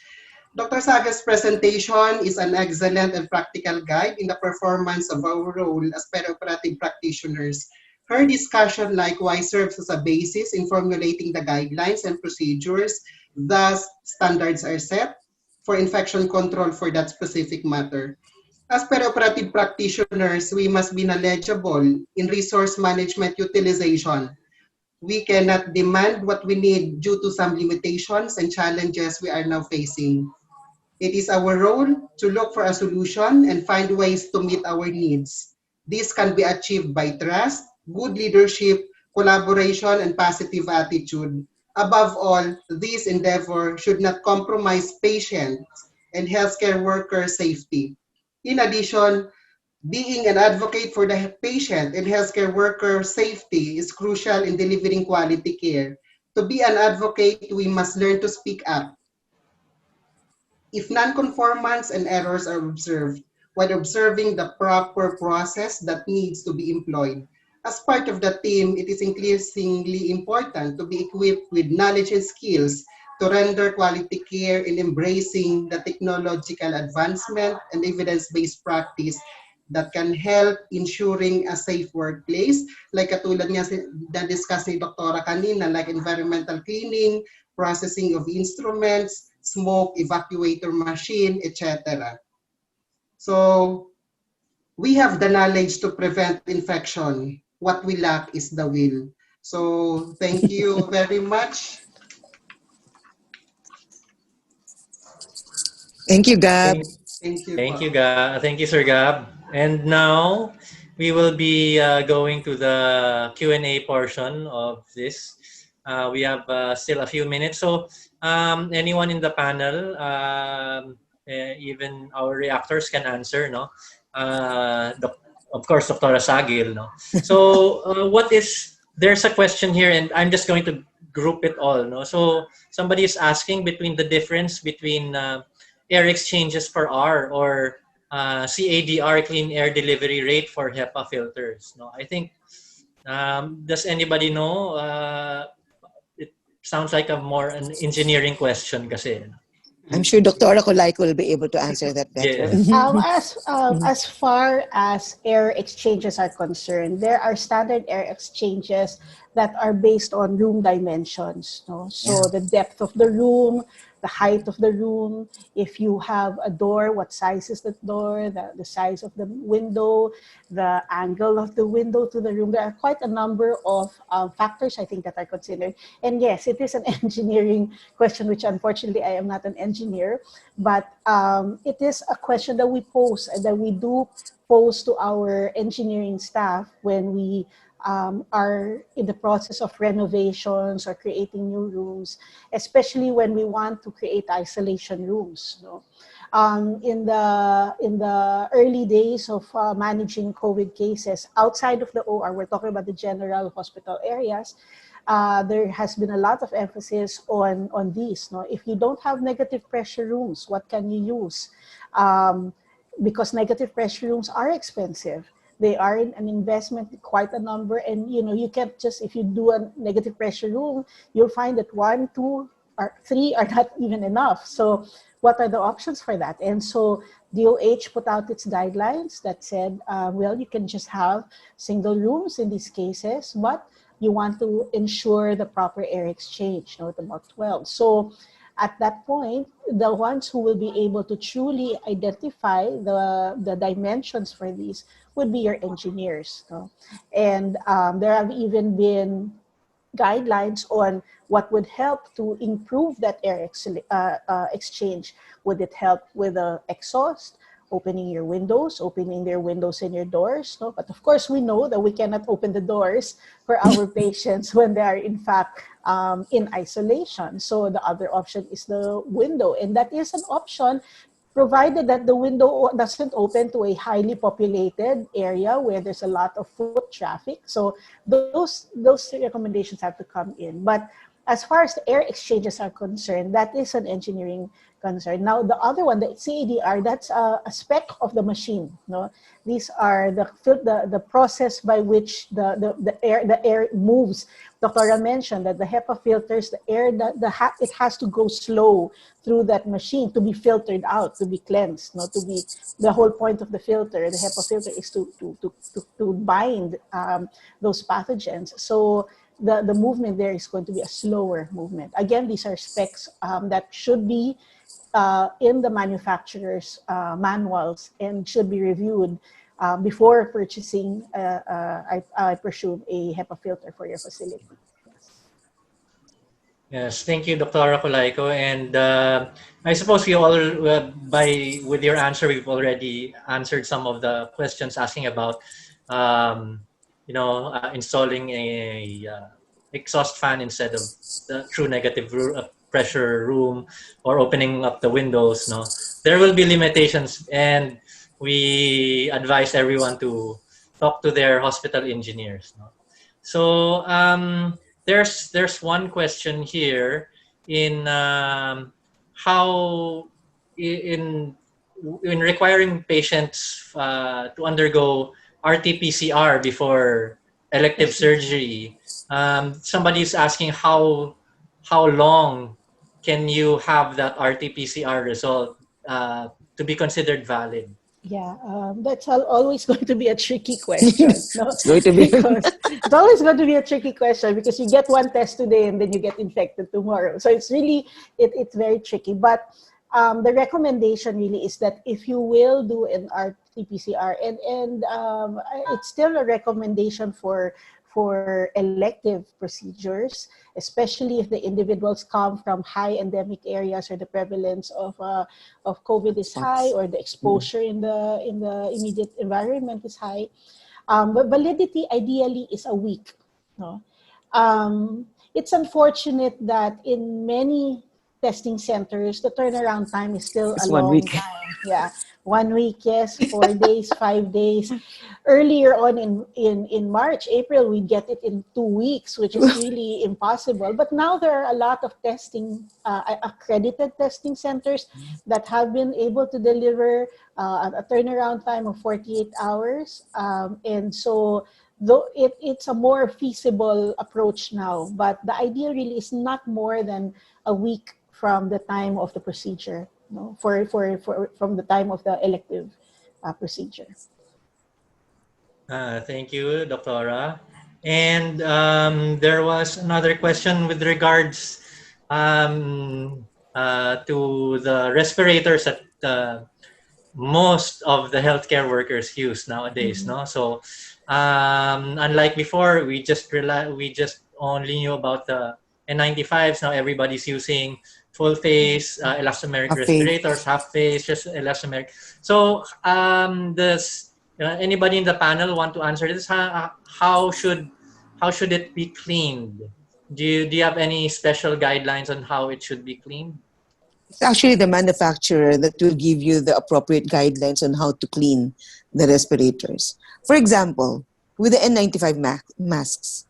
Dr. Saga's presentation is an excellent and practical guide in the performance of our role as perioperative practitioners. Her discussion likewise serves as a basis in formulating the guidelines and procedures. Thus, standards are set for infection control for that specific matter. As perioperative practitioners, we must be knowledgeable in resource management utilization. We cannot demand what we need due to some limitations and challenges we are now facing. It is our role to look for a solution and find ways to meet our needs. This can be achieved by trust, good leadership, collaboration, and positive attitude. Above all, this endeavor should not compromise patients and healthcare workers' safety. In addition, being an advocate for the patient and healthcare worker safety is crucial in delivering quality care. To be an advocate, we must learn to speak up if non-conformance and errors are observed, while observing the proper process that needs to be employed. As part of the team, it is increasingly important to be equipped with knowledge and skills to render quality care in embracing the technological advancement and evidence-based practice that can help ensuring a safe workplace, like katulad nga na-discuss ni Doktora kanina, like environmental cleaning, processing of instruments, smoke evacuator machine, etc. So, we have the knowledge to prevent infection. What we lack is the will. So, thank you very much. Thank you, Gab. Thank you. Thank you, Sir Gab. And now we will be going to the Q&A portion of this. We have still a few minutes. So anyone in the panel, even our reactors can answer, no? Of course, Dr. Saguil, no? So there's a question here, and I'm just going to group it all, no? So somebody is asking between the difference between air exchanges per hour or CADR, clean air delivery rate for HEPA filters. No, I think, does anybody know? It sounds like an engineering question kasi. I'm sure Dr. Oracolaico will be able to answer that better. Yes. As far as air exchanges are concerned, there are standard air exchanges that are based on room dimensions. No? So the depth of the room, the height of the room, if you have a door, what size is the door, the size of the window, the angle of the window to the room. There are quite a number of factors, I think, that are considered. And yes, it is an engineering question, which unfortunately I am not an engineer, but it is a question that we pose and that we do pose to our engineering staff when we are in the process of renovations or creating new rooms, especially when we want to create isolation rooms. No? In the early days of managing COVID cases outside of the OR, we're talking about the general hospital areas. There has been a lot of emphasis on these. No? If you don't have negative pressure rooms, what can you use? Because negative pressure rooms are expensive. They are an investment, quite a number, and you can't just, if you do a negative pressure room, you'll find that 1, 2, or 3 are not even enough. So what are the options for that? And so DOH put out its guidelines that said, well, you can just have single rooms in these cases, but you want to ensure the proper air exchange, about 12. So at that point, the ones who will be able to truly identify the dimensions for these would be your engineers. And there have even been guidelines on what would help to improve that air exchange. Would it help with the exhaust, opening your windows, opening their windows and your doors? No? But of course, we know that we cannot open the doors for our patients when they are in fact in isolation. So the other option is the window, and that is an option provided that the window doesn't open to a highly populated area where there's a lot of foot traffic. So those recommendations have to come in. But as far as the air exchanges are concerned, that is an engineering concern. Now, the other one, the CADR, that's a spec of the machine. These are the process by which the air moves. Dr. mentioned that the HEPA filters, the air, it has to go slow through that machine to be filtered out, to be cleansed. The whole point of the filter, the HEPA filter, is to bind those pathogens. So the movement there is going to be a slower movement. Again, these are specs that should be in the manufacturer's manuals and should be reviewed before purchasing, I presume, a HEPA filter for your facility. Yes, thank you, Dr. Aracolaico. And I suppose we all, with your answer, we've already answered some of the questions asking about, installing a exhaust fan instead of the true negative pressure room, or opening up the windows. No, there will be limitations, and we advise everyone to talk to their hospital engineers. No? So there's one question here in how in requiring patients to undergo RT-PCR before elective surgery. Somebody's asking how long can you have that RT-PCR result to be considered valid? Yeah, that's always going to be a tricky question. No? It's going to be because it's always going to be a tricky question because you get one test today and then you get infected tomorrow. So it's really, it's very tricky. But the recommendation really is that if you will do an RT-PCR, and it's still a recommendation for elective procedures, especially if the individuals come from high endemic areas or the prevalence of COVID is high or the exposure in the immediate environment is high. But validity ideally is a week. No? It's unfortunate that in many testing centers, the turnaround time is still a It's 1 week. long time. Yeah, 1 week, yes, 4 days, 5 days. Earlier on in March, April, we get it in 2 weeks, which is really impossible. But now there are a lot of testing, accredited testing centers that have been able to deliver a turnaround time of 48 hours. And so though it's a more feasible approach now, but the idea really is not more than a week from the time of the procedure, no, from the time of the elective procedure. Thank you, Doctora. And there was another question with regards to the respirators that most of the healthcare workers use nowadays. No, so unlike before, we just only knew about the N95s. Now everybody's using full face elastomeric Half face. respirators, half face, just elastomeric. So does anybody in the panel want to answer this? How should it be cleaned? Do you have any special guidelines on how it should be cleaned? It's actually the manufacturer that will give you the appropriate guidelines on how to clean the respirators. For example, with the N95 masks,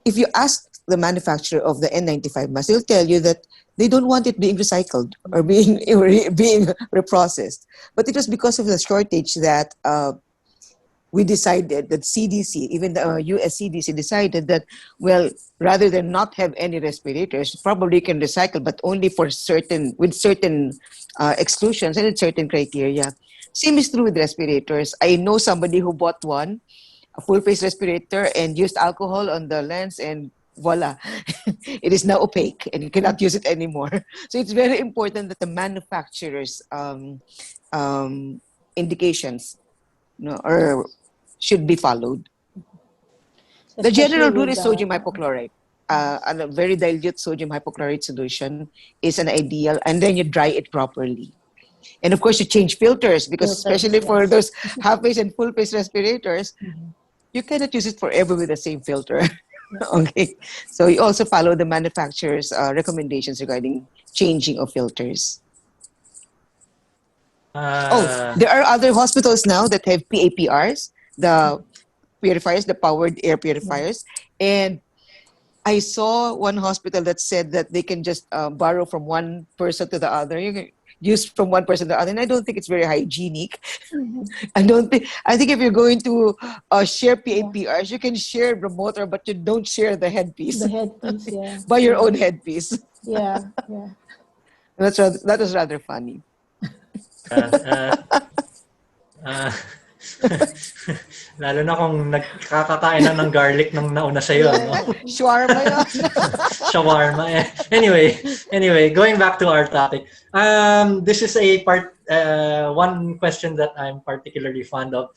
if you ask the manufacturer of the N95 mask, they'll tell you that they don't want it being recycled or being reprocessed. But it was because of the shortage that we decided that CDC, even the US CDC decided that, well, rather than not have any respirators, probably can recycle, but only for with certain exclusions and with certain criteria. Same is true with respirators. I know somebody who bought one, a full face respirator, and used alcohol on the lens, and voila, it is now opaque and you cannot use it anymore. So it's very important that the manufacturer's indications, should be followed. The general rule is sodium hypochlorite. A very dilute sodium hypochlorite solution is an ideal, and then you dry it properly. And of course, you change filters because especially for those half-face and full-face respirators, you cannot use it forever with the same filter. Okay, so you also follow the manufacturer's recommendations regarding changing of filters. There are other hospitals now that have PAPRs, the purifiers, the powered air purifiers, and I saw one hospital that said that they can just borrow from one person to the other. You can use from one person to the other, and I don't think it's very hygienic. I think if you're going to share PAPRs, you can share the motor, but you don't share the headpiece. The headpiece, yeah. Buy your own headpiece. Yeah. That was rather funny. Lalo na kung nagkakakain na ng garlic nung nauna sa'yo. No? Shawarma yun. Shawarma. Anyway, going back to our topic. This is one question that I'm particularly fond of.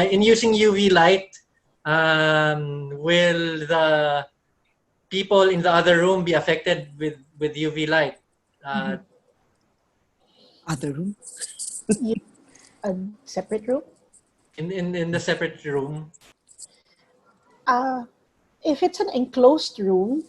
In using UV light, will the people in the other room be affected with UV light? Other room? A separate room? In the separate room? If it's an enclosed room,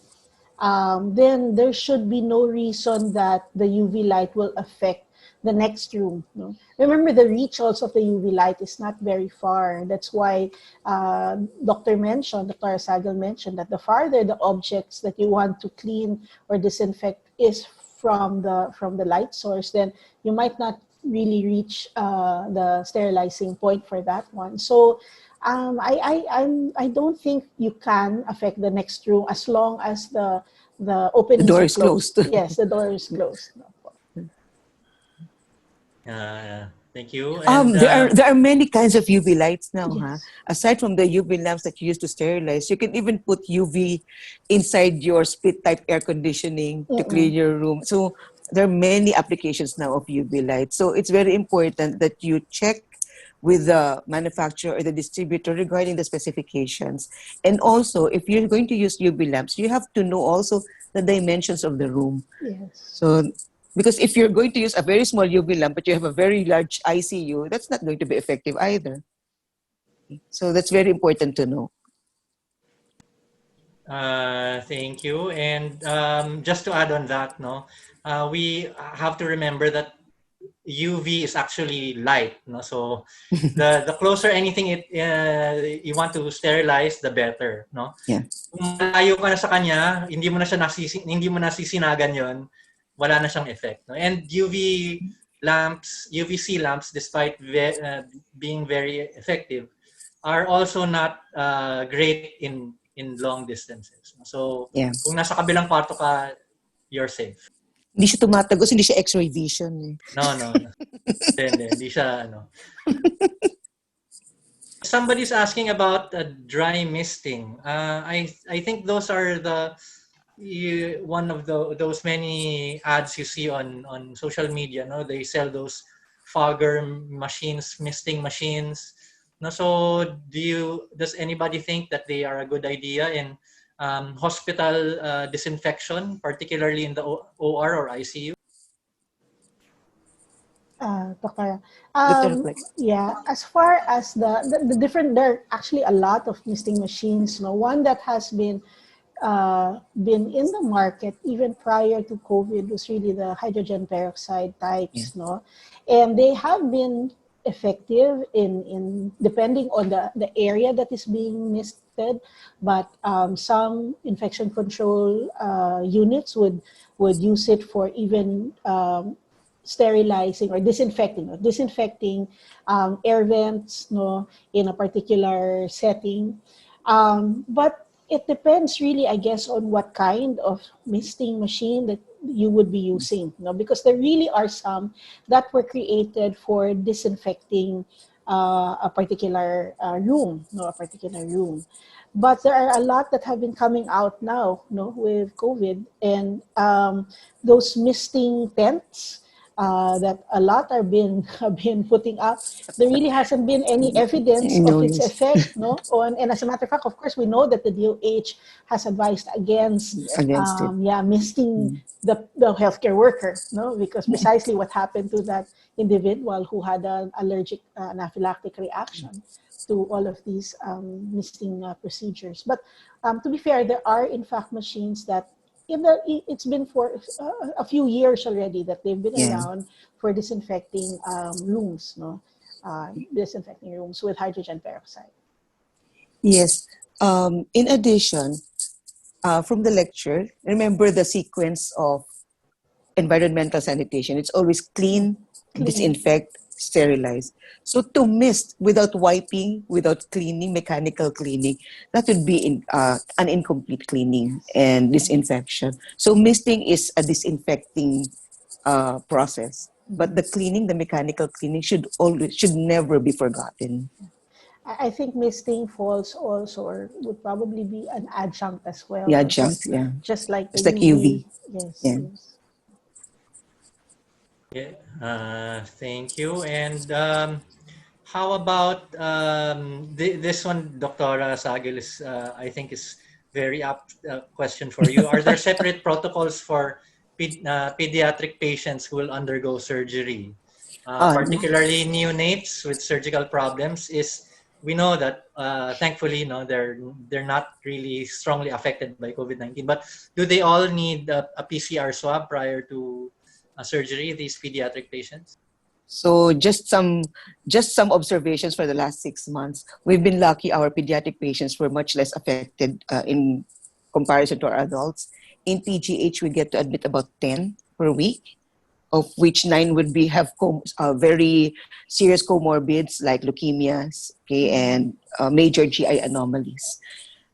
then there should be no reason that the UV light will affect the next room. No? Remember, the reach also of the UV light is not very far. That's why Dr. Saguil mentioned that the farther the objects that you want to clean or disinfect is from the light source, then you might not really reach the sterilizing point for that one. So I don't think you can affect the next room as long as the openings door are is closed. Yes, the door is closed. Thank you. And, there are many kinds of UV lights now. Yes. Aside from the UV lamps that you use to sterilize, you can even put UV inside your split type air conditioning to clean your room. So there are many applications now of UV light. So it's very important that you check with the manufacturer or the distributor regarding the specifications. And also, if you're going to use UV lamps, you have to know also the dimensions of the room. Yes. So, because if you're going to use a very small UV lamp, but you have a very large ICU, that's not going to be effective either. So that's very important to know. Thank you. And just to add on that, no, we have to remember that UV is actually light, no. So the closer anything you want to sterilize, the better, no. Yeah. Kung malayo ka na sa kanya, hindi mo nasisinagan 'yon, wala na siyang effect, no. And UVC lamps, despite being very effective, are also not great in long distances. So, Yeah. kung nasa kabilang kwarto ka, you're safe. Hindi siya tumatagos, hindi siya X-ray vision. No. Hindi siya, ano. Somebody's asking about dry misting. I think those are one of those many ads you see on social media. No, they sell those fogger machines, misting machines. No, so does anybody think that they are a good idea in hospital disinfection, particularly in the OR or ICU? Dr. Dr. Flex. Yeah, as far as the different, there are actually a lot of misting machines. No, one that has been in the market even prior to COVID was really the hydrogen peroxide types, no, and they have been effective in depending on the area that is being misted, but some infection control units would use it for even sterilizing or disinfecting air vents, no, in a particular setting. But it depends really, I guess, on what kind of misting machine that you would be using, no? Because there really are some that were created for disinfecting a particular room, no, a particular room. But there are a lot that have been coming out now, no, with COVID, and those misting tents that a lot have been putting up. There really hasn't been any evidence of its effect, no. And as a matter of fact, of course, we know that the DOH has advised against it. misting the healthcare worker, no, because precisely what happened to that individual who had an allergic anaphylactic reaction to all of these misting procedures. But to be fair, there are in fact machines that it's been for a few years already that they've been around for disinfecting rooms, no, disinfecting rooms with hydrogen peroxide. Yes. In addition, from the lecture, remember the sequence of environmental sanitation. It's always clean, disinfect, sterilize. So to mist without wiping, without cleaning, mechanical cleaning, that would be an incomplete cleaning and disinfection. So misting is a disinfecting process, but the cleaning, the mechanical cleaning, should never be forgotten. I think misting falls also, or would probably be an adjunct as well. Yeah, adjunct, just like the it's like UV. Yes, Yeah. yes. Yeah, thank you. And how about this one, Dr. Saguil, is I think is very apt question for you. Are there separate protocols for pediatric patients who will undergo surgery, particularly neonates with surgical problems? We know that thankfully, they're not really strongly affected by COVID-19. But do they all need a PCR swab prior to surgery, these pediatric patients? So just some observations for the last 6 months. We've been lucky; our pediatric patients were much less affected in comparison to our adults. In PGH, we get to admit about 10 per week, of which 9 would have very serious comorbids like leukemias, and major GI anomalies.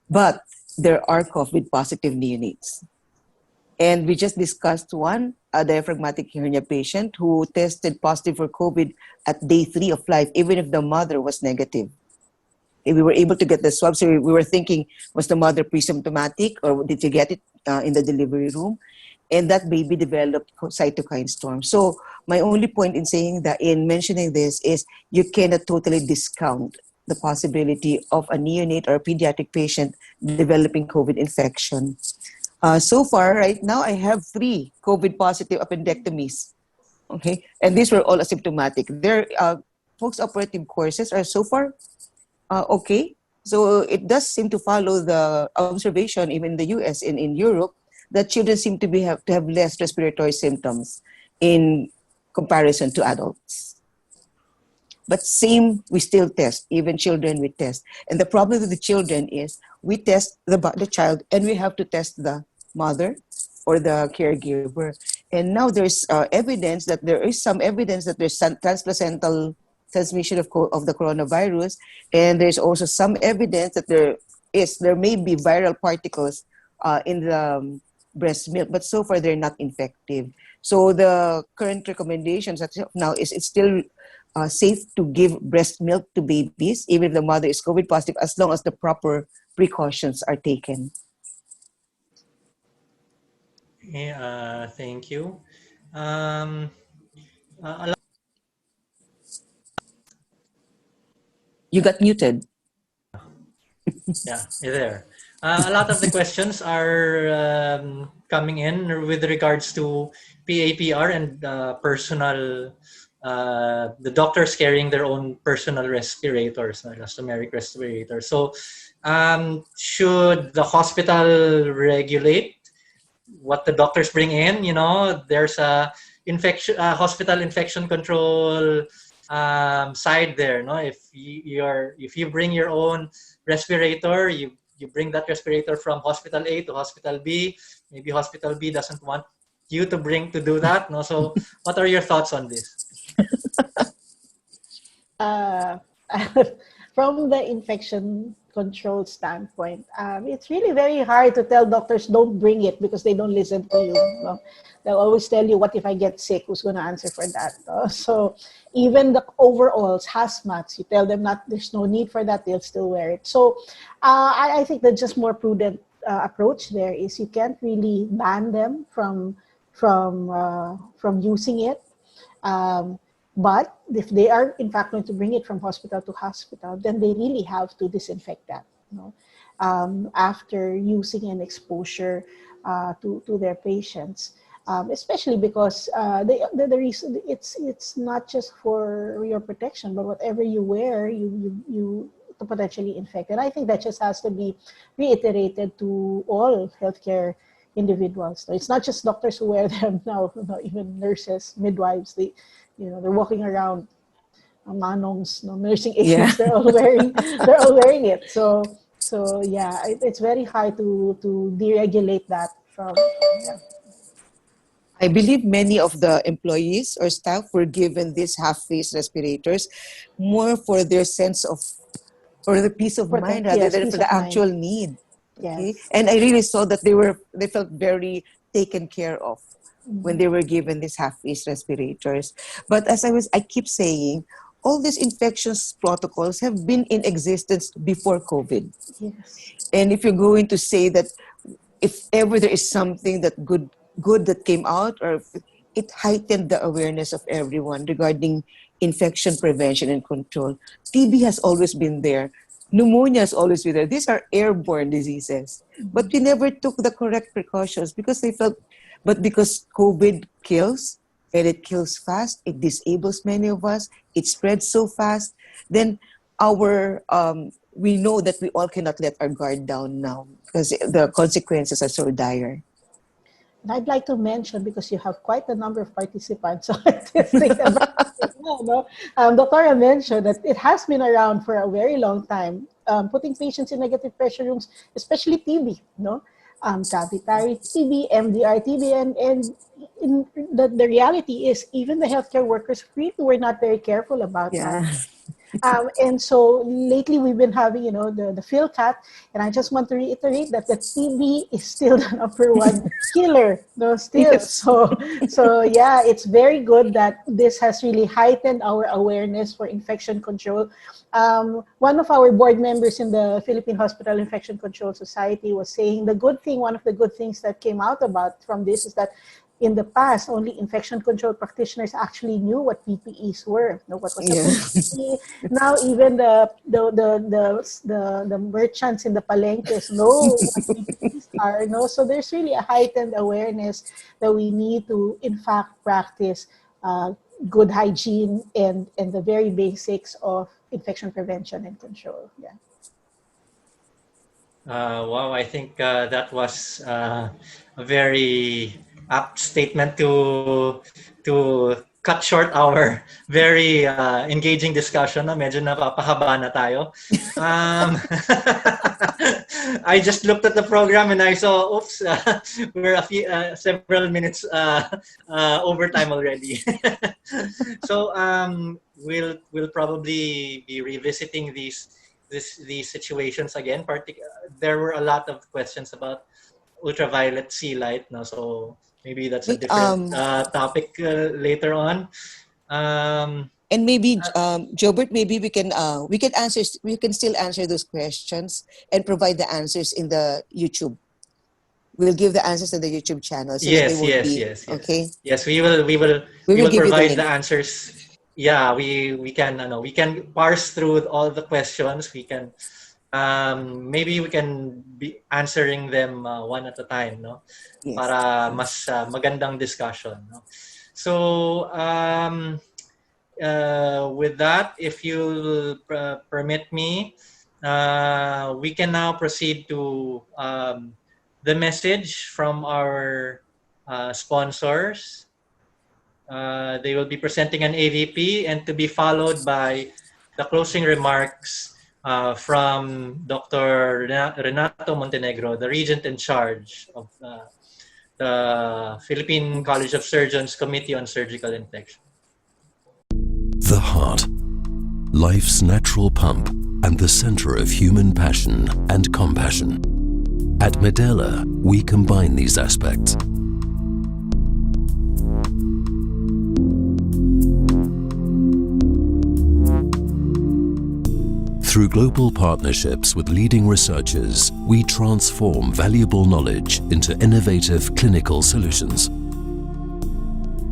But there are COVID positive neonates. And we just discussed one, a diaphragmatic hernia patient who tested positive for COVID at day 3 of life, even if the mother was negative. And we were able to get the swab, so we were thinking, was the mother pre-symptomatic or did you get it in the delivery room? And that baby developed cytokine storm. So my only point in saying that, in mentioning this, is you cannot totally discount the possibility of a neonate or a pediatric patient developing COVID infection. So far, right now, I have 3 COVID positive appendectomies. Okay, and these were all asymptomatic. Their post-operative courses are so far okay. So it does seem to follow the observation, even in the US and in Europe, that children seem to have less respiratory symptoms in comparison to adults. But same, we still test, even children we test. And the problem with the children is we test the child and we have to test the mother or the caregiver. And now there's evidence that there is some evidence that there's transplacental transmission of the coronavirus. And there's also some evidence that there may be viral particles in the breast milk, but so far they're not infective. So the current recommendations now is it's still safe to give breast milk to babies, even if the mother is COVID positive, as long as the proper precautions are taken. Yeah, thank you. Um, a You got muted. Yeah, you're there. A lot of the questions are coming in with regards to PAPR and personal, the doctors carrying their own personal respirators, elastomeric respirators. So, should the hospital regulate what the doctors bring in? There's a hospital infection control side there. No, if you bring your own respirator, you bring that respirator from hospital A to hospital B. Maybe hospital B doesn't want you to do that. No, so what are your thoughts on this? uh, from the infection control standpoint, it's really very hard to tell doctors don't bring it because they don't listen to you. No? They'll always tell you, what if I get sick? Who's going to answer for that? No? So even the overalls, hazmats, you tell them there's no need for that, they'll still wear it. So I think the just more prudent approach there is you can't really ban them from using it. But if they are in fact going to bring it from hospital to hospital, then they really have to disinfect that, after using an exposure to their patients, especially because the reason it's not just for your protection, but whatever you wear, you to potentially infect. And I think that just has to be reiterated to all healthcare individuals. So it's not just doctors who wear them now, even nurses, midwives, they're walking around, manongs, nursing aides, Yeah. they're all wearing it. So yeah, it's very hard to deregulate that from. Yeah. I believe many of the employees or staff were given these half-face respirators more for their sense of, or the peace of mind rather Yes, than peace for of the mind. actual need. Okay, Yes. and I really saw that they felt very taken care of when they were given these half-face respirators. But as I keep saying, all these infectious protocols have been in existence before COVID. Yes. And if you're going to say that if ever there is something good that came out, or if it heightened the awareness of everyone regarding infection prevention and control, TB has always been there. Pneumonia has always been there. These are airborne diseases. But we never took the correct precautions because because COVID kills, and it kills fast, it disables many of us, it spreads so fast, then we know that we all cannot let our guard down now because the consequences are so dire. And I'd like to mention, because you have quite a number of participants on this thing about no? Dr. mentioned that it has been around for a very long time, putting patients in negative pressure rooms, especially TB, no? Cavitary TB, MDR TB, and the reality is even the healthcare workers really were not very careful about that. Yeah. And so lately we've been having, the PhilCat, and I just want to reiterate that the TB is still the number one killer, no, still. Yes. So yeah, it's very good that this has really heightened our awareness for infection control. One of our board members in the Philippine Hospital Infection Control Society was saying one of the good things that came out from this is that in the past, only infection control practitioners actually knew what PPEs were. What was a Yeah. PPE? Now even the merchants in the palenques know what PPEs are. No, so there's really a heightened awareness that we need to, in fact, practice good hygiene and the very basics of infection prevention and control. Yeah. Wow, I think that was a very apt statement to cut short our very engaging discussion. No? Medyo napapahaba na tayo. I just looked at the program and I saw, oops, we're several minutes overtime already. So we'll probably be revisiting these situations again. There were a lot of questions about ultraviolet sea light. No? So maybe that's a different topic later on. And maybe Jobert, maybe we can still answer those questions and provide the answers in the YouTube. We'll give the answers in the YouTube channel so that they Yes, won't yes, be yes, okay. yes. Yes, we will We will give you the provide the link. answers. Yeah, we can we can parse through all the questions. We can maybe we can be answering them one at a time, no? Yes. Para mas magandang discussion, no? So with that, if you'll permit me, we can now proceed to the message from our sponsors. They will be presenting an AVP and to be followed by the closing remarks from Dr. Renato Montenegro, the Regent in charge of the Philippine College of Surgeons Committee on Surgical Infection. The heart, life's natural pump and the center of human passion and compassion. At Medela, we combine these aspects. Through global partnerships with leading researchers, we transform valuable knowledge into innovative clinical solutions.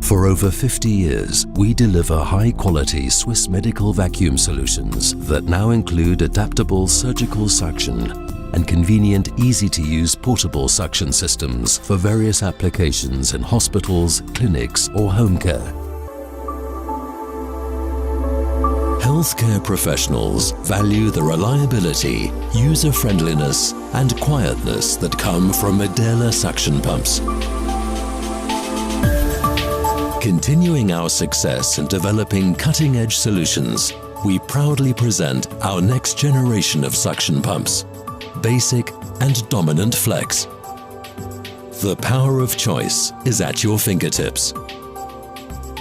For over 50 years, we deliver high-quality Swiss medical vacuum solutions that now include adaptable surgical suction and convenient, easy-to-use portable suction systems for various applications in hospitals, clinics, or home care. Healthcare professionals value the reliability, user-friendliness, and quietness that come from Medela suction pumps. Continuing our success in developing cutting-edge solutions, we proudly present our next generation of suction pumps, Basic and Dominant Flex. The power of choice is at your fingertips.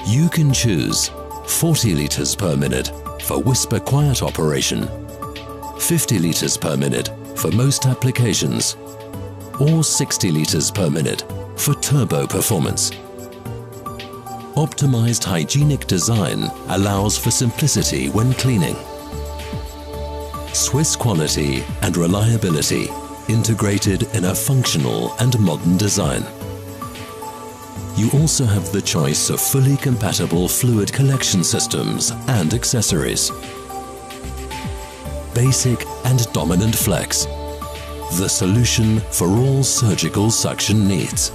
You can choose 40 liters per minute for whisper quiet operation, 50 liters per minute for most applications, or 60 liters per minute for turbo performance. Optimized hygienic design allows for simplicity when cleaning. Swiss quality and reliability integrated in a functional and modern design. You also have the choice of fully compatible fluid collection systems and accessories. Basic and Dominant Flex, the solution for all surgical suction needs.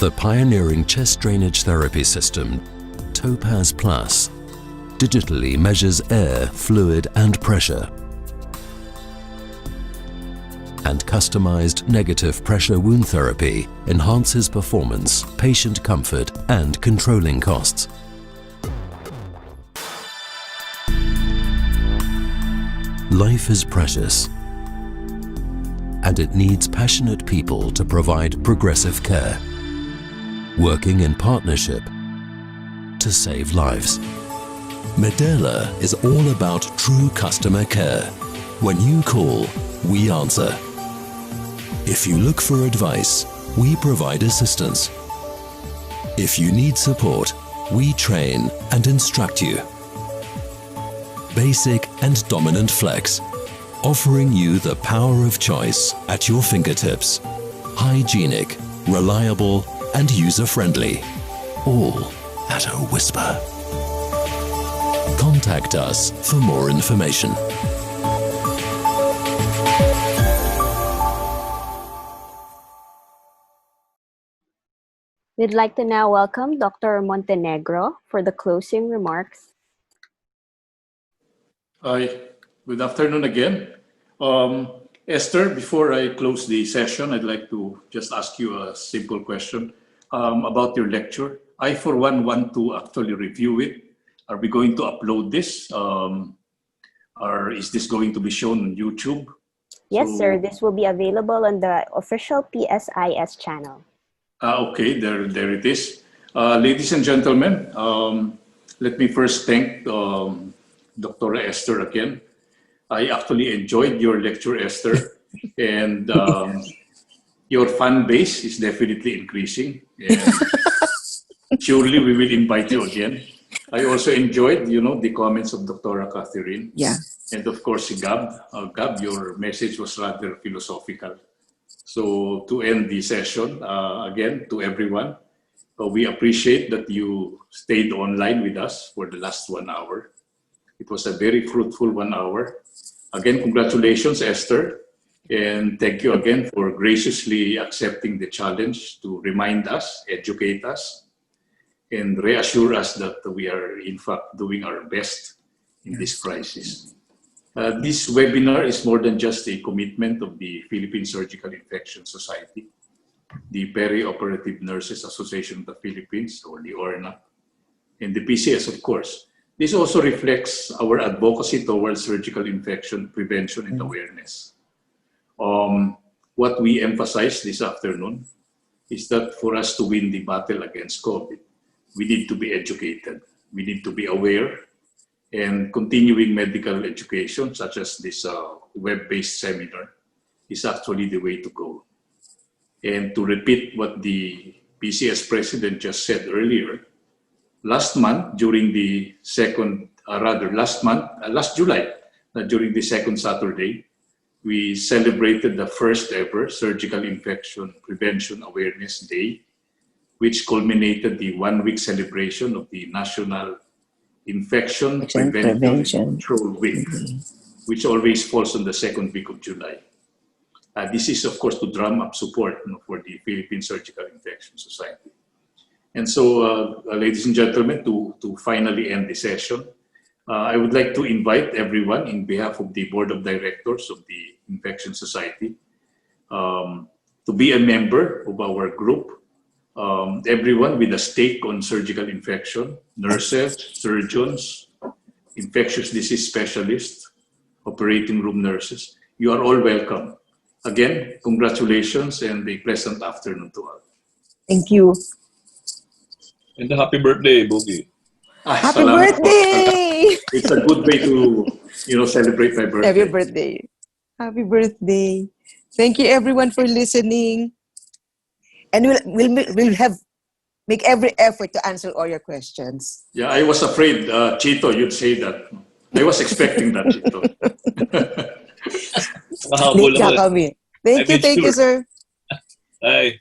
The pioneering chest drainage therapy system, Topaz Plus, digitally measures air, fluid, and pressure. And customized negative pressure wound therapy enhances performance, patient comfort, and controlling costs. Life is precious, and it needs passionate people to provide progressive care, working in partnership to save lives. Medela is all about true customer care. When you call, we answer. If you look for advice, we provide assistance. If you need support, we train and instruct you. Basic and Dominant Flex, offering you the power of choice at your fingertips. Hygienic, reliable, and user-friendly, all at a whisper. Contact us for more information. We'd like to now welcome Dr. Montenegro for the closing remarks. Hi, good afternoon again. Esther, before I close the session, I'd like to just ask you a simple question about your lecture. I, for one, want to actually review it. Are we going to upload this? Or is this going to be shown on YouTube? Yes, So- sir. This will be available on the official PSIS channel. Okay, there it is. Ladies and gentlemen, let me first thank Dr. Esther again. I actually enjoyed your lecture, Esther, and your fan base is definitely increasing. And surely we will invite you again. I also enjoyed, the comments of Dr. Catherine. Yeah. And of course, Gab. Gab, your message was rather philosophical. So to end the session, again, to everyone, we appreciate that you stayed online with us for the last 1 hour. It was a very fruitful 1 hour. Again, congratulations, Esther. And thank you again for graciously accepting the challenge to remind us, educate us, and reassure us that we are, in fact, doing our best in this crisis. This webinar is more than just a commitment of the Philippine Surgical Infection Society, the Perioperative Nurses Association of the Philippines, or the ORNAP, and the PCS, of course. This also reflects our advocacy towards surgical infection prevention and awareness. What we emphasize this afternoon is that for us to win the battle against COVID, we need to be educated, we need to be aware, and continuing medical education, such as this web-based seminar, is actually the way to go. And to repeat what the PCS president just said earlier, last month, during the last July, during the second Saturday, we celebrated the first ever Surgical Infection Prevention Awareness Day, which culminated the 1-week celebration of the National Infection Prevention and Control Week, which always falls on the second week of July. This is, of course, to drum up support for the Philippine Surgical Infection Society. And so, ladies and gentlemen, to finally end the session, I would like to invite everyone in behalf of the Board of Directors of the Infection Society to be a member of our group. Everyone with a stake on surgical infection, nurses, surgeons, infectious disease specialists, operating room nurses, you are all welcome. Again, congratulations and a pleasant afternoon to all. Thank you. And a happy birthday, Boogie. Happy Salamat po. birthday! It's a good way to, celebrate my birthday. Happy birthday. Happy birthday. Thank you everyone for listening. And we'll make every effort to answer all your questions. Yeah, I was afraid, Chito, you'd say that. I was expecting that, Chito. Thank you, sir. Hi.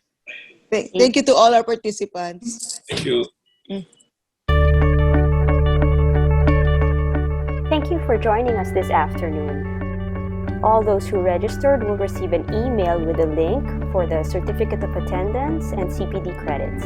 Thank you to all our participants. Thank you. Thank you for joining us this afternoon. All those who registered will receive an email with a link for the certificate of attendance and CPD credits.